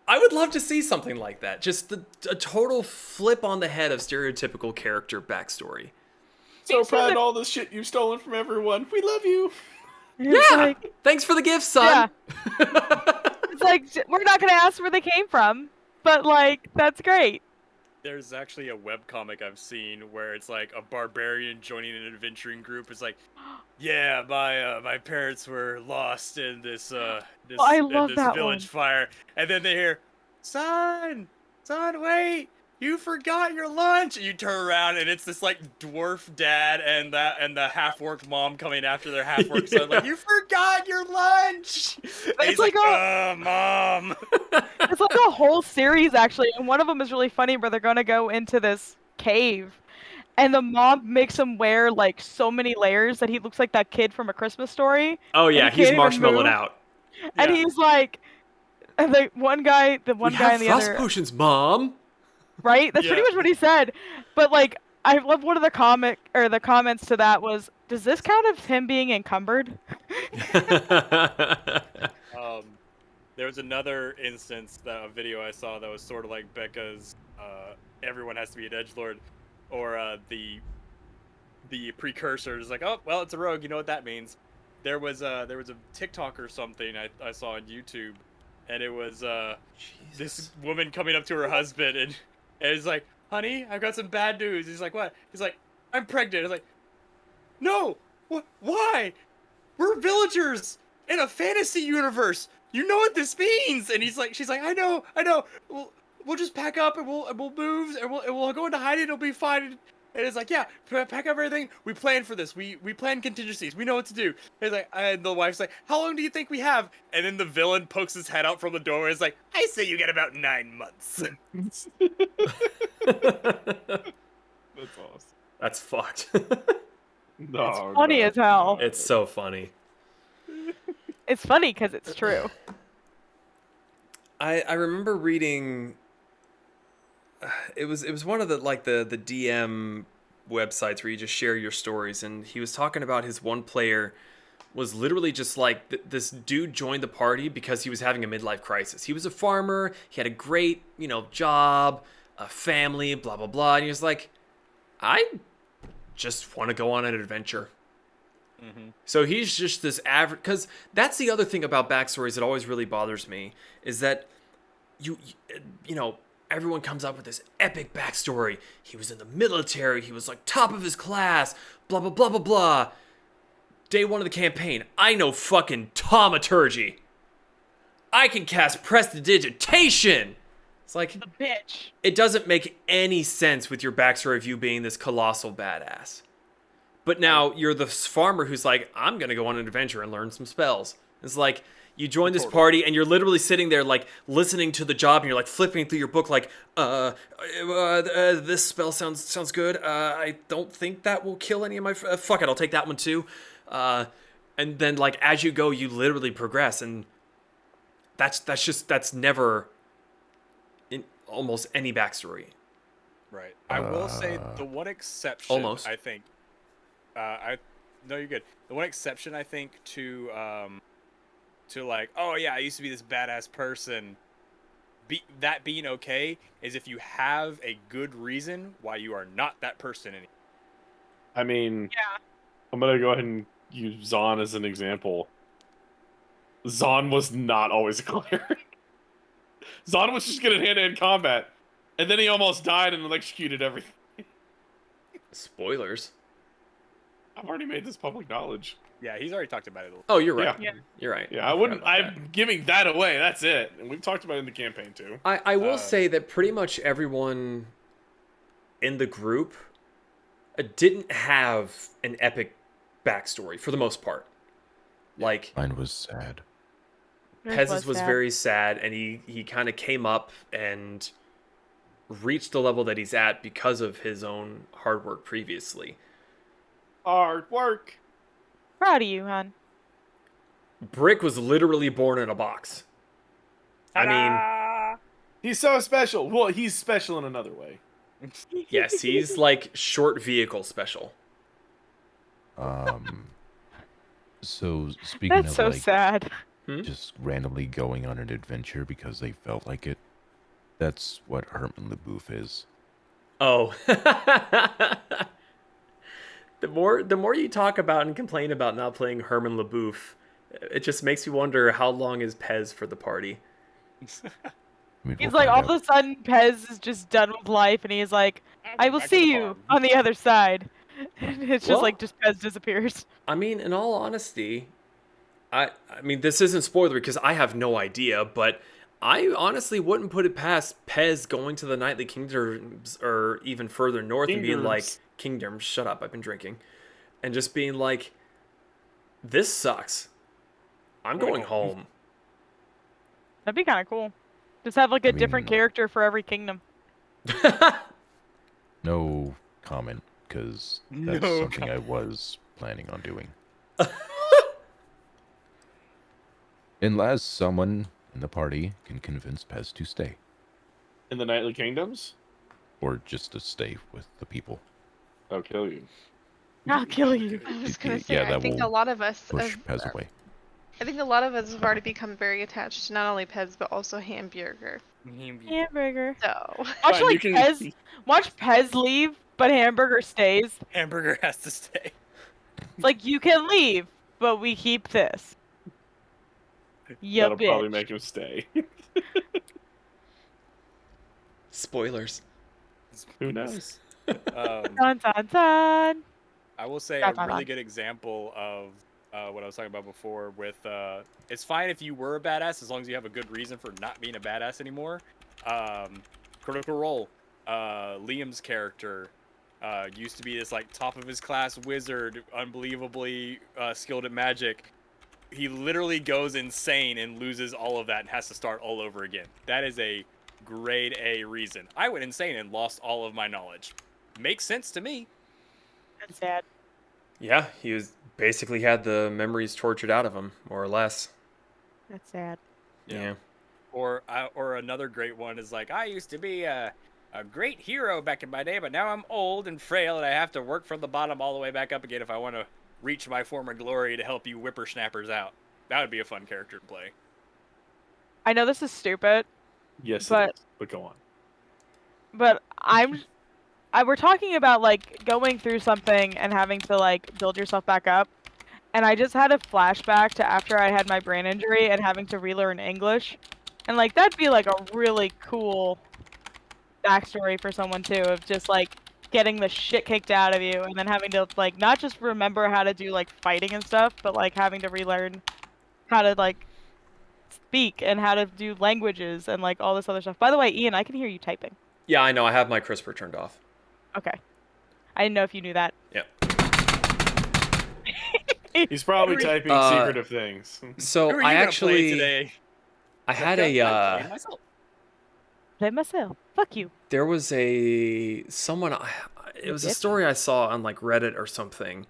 I would love to see something like that. Just a total flip on the head of stereotypical character backstory. So proud of all the shit you've stolen from everyone. We love you. It's Yeah! like, Thanks for the gift, son! it's like, we're not going to ask where they came from, but like, that's great. There's actually a webcomic I've seen where it's like a barbarian joining an adventuring group. It's like, yeah, my parents were lost in this I love that village one. fire, and then they hear, son, wait, you forgot your lunch, and you turn around and it's this like dwarf dad and the half-orc mom coming after their half-orc son, like, you forgot your lunch. And he's like, Mom. It's like a whole series actually, and one of them is really funny where they're gonna go into this cave, and the mom makes him wear like so many layers that he looks like that kid from A Christmas Story. Oh yeah, he's marshmallowed out. And he's like, and the one guy and the frost other, potions, Mom. right? That's pretty much what he said. But like, I love one of the comments to that was, does this count as him being encumbered? There was another instance, a video I saw that was sort of like Becca's everyone has to be an edgelord, or the precursor is like, oh well, it's a rogue, you know what that means. There was a TikTok or something I saw on YouTube, and it was this woman coming up to her husband and it's like, honey, I've got some bad news. He's like, what? He's like, I'm pregnant. It's like, no, why? We're villagers in a fantasy universe. You know what this means. And she's like, I know. We'll just pack up and we'll move and we'll go into hiding. It'll be fine. And it's like, yeah, pack up everything. We plan for this. We plan contingencies. We know what to do. And, and the wife's like, how long do you think we have? And then the villain pokes his head out from the doorway. It's like, I say you get about 9 months. That's awesome. That's fucked. No, It's funny as hell. It's so funny. It's funny because it's true. I remember reading. It was one of the the DM websites where you just share your stories, and he was talking about his one player was literally just like this dude joined the party because he was having a midlife crisis. He was a farmer, he had a great job, a family, blah blah blah, and he was like, I just want to go on an adventure. Mm-hmm. So he's just this average, because that's the other thing about backstories that always really bothers me is that you know, everyone comes up with this epic backstory. He was in the military, he was like top of his class, blah blah blah blah blah. Day one of the campaign, I know fucking taumaturgy. I can cast prestidigitation. It's like, The bitch. it doesn't make any sense with your backstory of you being this colossal badass. But now you're the farmer who's like, I'm going to go on an adventure and learn some spells. It's like, you join this party and you're literally sitting there like listening to the job and you're like flipping through your book like, this spell sounds good. I don't think that will kill any of my... fuck it, I'll take that one too. And then like as you go, you literally progress, and that's never in almost any backstory. Right. I will say the one exception, Almost. I think. No, you're good. The one exception, I think, to like, oh yeah, I used to be this badass person. That being okay is if you have a good reason why you are not that person anymore. I mean, Yeah. I'm gonna go ahead and use Zahn as an example. Zahn was not always a cleric. Zahn was just good at hand-to-hand combat, and then he almost died and electrocuted everything. Spoilers. I've already made this public knowledge. Yeah, he's already talked about it a little. Oh, you're right. Yeah. You're right. Yeah, I wouldn't. I'm giving that away. That's it. And we've talked about it in the campaign too. I will say that pretty much everyone in the group didn't have an epic backstory for the most part. Like, Mine was sad. Pez's was sad. very sad, and he kind of came up and reached the level that he's at because of his own hard work previously. Hard work. Proud of you, hon. Brick was literally born in a box. I mean, He's so special. Well, he's special in another way. yes, he's like short vehicle special. So speaking That's of so like sad. just randomly going on an adventure because they felt like it, that's what Herman LeBouf is. Oh. The more you talk about and complain about not playing Herman LeBouf, it just makes me wonder how long is Pez for the party. I mean, He's we'll like, all find of a sudden, Pez is just done with life, and he's like, I will Back to see the you farm. on the other side. It's just Well- like, just Pez disappears. I mean, in all honesty, I mean, this isn't spoiler because I have no idea, but I honestly wouldn't put it past Pez going to the Nightly Kingdoms or even further north and being like, Kingdoms, shut up, I've been drinking. And just being like, this sucks. I'm going home. That'd be kind of cool. Just have like a different mean- character for every kingdom. no comment because that's No something I was planning on doing. Unless someone in the party can convince Pez to stay, In the Nightly Kingdoms, or just to stay with the people. I'll kill you. I'll kill you. I was Yeah, gonna say, that I think a will lot of us, Push Pez away. I think a lot of us have already become very attached to not only Pez but also Hamburger. Hamburger. So Watch Fine, like you can- Pez. Watch Pez leave, but Hamburger stays. Hamburger has to stay. It's like, you can leave, but we keep this. Ya That'll bitch. probably make him stay. Spoilers. Who knows? Dun, dun, dun. I will say Dun, a dun, really dun. good example of what I was talking about before with it's fine if you were a badass as long as you have a good reason for not being a badass anymore. Critical Role. Liam's character used to be this like top of his class wizard, unbelievably skilled at magic. He literally goes insane and loses all of that and has to start all over again. That is a grade A reason. I went insane and lost all of my knowledge. Makes sense to me. That's sad. Yeah, he was basically had the memories tortured out of him, more or less. That's sad. Yeah. Or another great one is like, I used to be a great hero back in my day, but now I'm old and frail, and I have to work from the bottom all the way back up again if I want to reach my former glory to help you whippersnappers out. That would be a fun character to play. I know this is stupid, Yes, but it is. But go on. but we're talking about like going through something and having to like build yourself back up. And I just had a flashback to after I had my brain injury and having to relearn English. And like that'd be like a really cool backstory for someone too, of just like getting the shit kicked out of you and then having to like not just remember how to do like fighting and stuff, but like having to relearn how to like speak and how to do languages and like all this other stuff. By the way, Ian, I can hear you typing. Yeah, I know. I have my CRISPR turned off. Okay. I didn't know if you knew that. Yeah. He's probably typing secretive things. So Who are you I gonna actually, play today? I had I'm a, playing myself. Play myself. Fuck you. there was someone, it was a story I saw on like Reddit or something.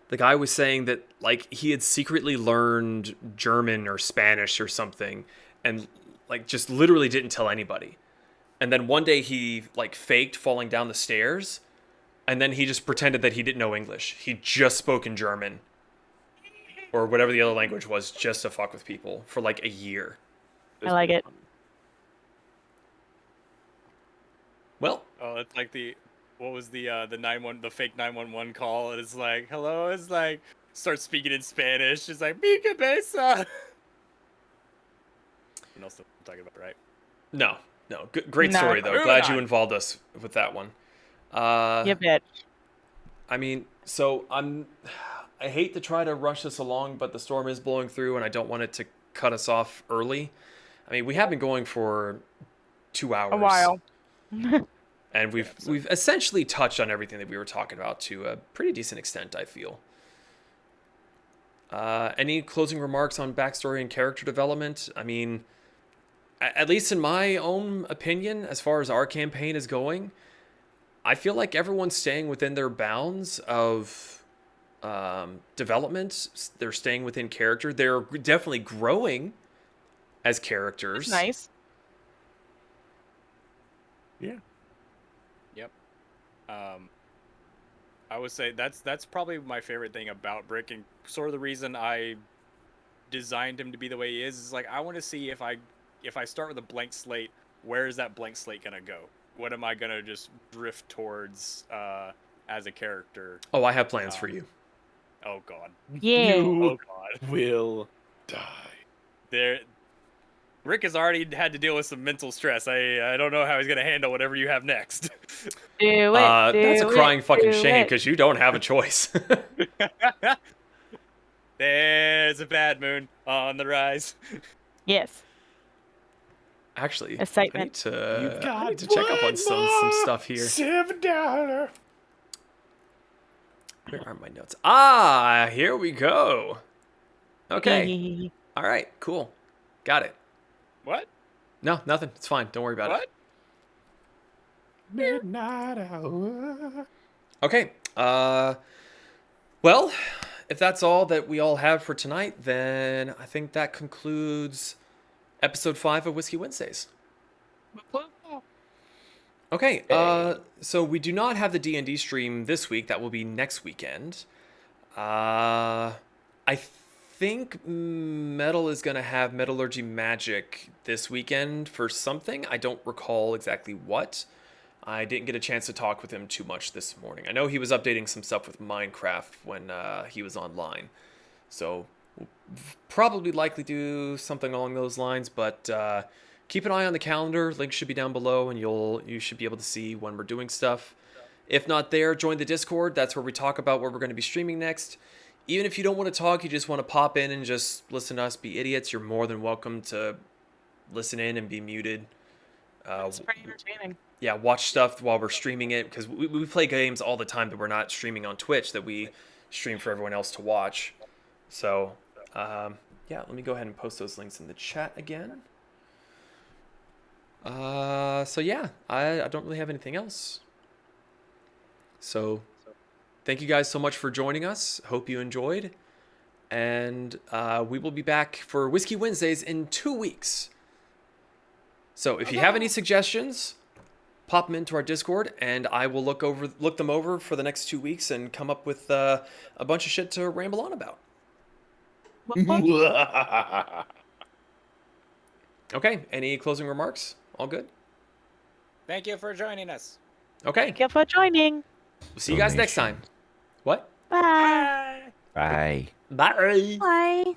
The guy was saying that like he had secretly learned German or Spanish or something and like just literally didn't tell anybody. And then one day he like faked falling down the stairs and then he just pretended that he didn't know English. He just spoke in German or whatever the other language was just to fuck with people for like a year. I like it. Well, Oh, it's like what was the fake 911 call? And it's like, hello, it's like, starts speaking in Spanish. It's like, mi cabeza. You know what I'm talking about, right? no. Great No. story though. Moving Glad you on. involved us with that one. You bitch. I mean, so I hate to try to rush this along, but the storm is blowing through and I don't want it to cut us off early. I mean, we have been going for 2 hours. A while. And we've essentially touched on everything that we were talking about to a pretty decent extent, I feel. Any closing remarks on backstory and character development? I mean, at least in my own opinion, as far as our campaign is going, I feel like everyone's staying within their bounds of development. They're staying within character. They're definitely growing as characters. Nice. Yeah. Yep. I would say that's probably my favorite thing about Brick, and sort of the reason I designed him to be the way he is like I want to see if I start with a blank slate, where is that blank slate gonna go? What am I gonna just drift towards as a character? Oh, I have plans for you. Oh God. Yeah. Oh God. Will die. Rick has already had to deal with some mental stress. I don't know how he's gonna handle whatever you have next. Do it. That's a crying fucking do shame it. because you don't have a choice. There's a bad moon on the rise. Yes. Actually, I need Excitement. to check up on some stuff here. $7. Where are my notes? Ah, here we go. Okay. All right, cool. Got it. What? No, nothing. It's fine. Don't worry about What? it. Midnight hour. Okay. Well, if that's all that we all have for tonight, then I think that concludes episode 5 of Whiskey Wednesdays. Okay. So we do not have the D&D stream this week. That will be next weekend. I think Metal is going to have Metallurgy Magic this weekend for something. I don't recall exactly what. I didn't get a chance to talk with him too much this morning. I know he was updating some stuff with Minecraft when he was online. So we'll probably likely do something along those lines, but keep an eye on the calendar. Link should be down below and you should be able to see when we're doing stuff. If not there, join the Discord. That's where we talk about what we're going to be streaming next. Even if you don't want to talk, you just want to pop in and just listen to us be idiots, you're more than welcome to listen in and be muted. It's pretty entertaining. Yeah, watch stuff while we're streaming it, because we play games all the time that we're not streaming on Twitch that we stream for everyone else to watch. So, yeah, let me go ahead and post those links in the chat again. So yeah, I don't really have anything else. So, thank you guys so much for joining us. Hope you enjoyed. and we will be back for Whiskey Wednesdays in 2 weeks. So if you have any suggestions, pop them into our Discord, and I will look them over for the next 2 weeks and come up with a bunch of shit to ramble on about. Okay, any closing remarks? All good? Thank you for joining us. Okay, Thank you for joining. we'll see you guys next time. What? Bye. Bye. Bye. Bye.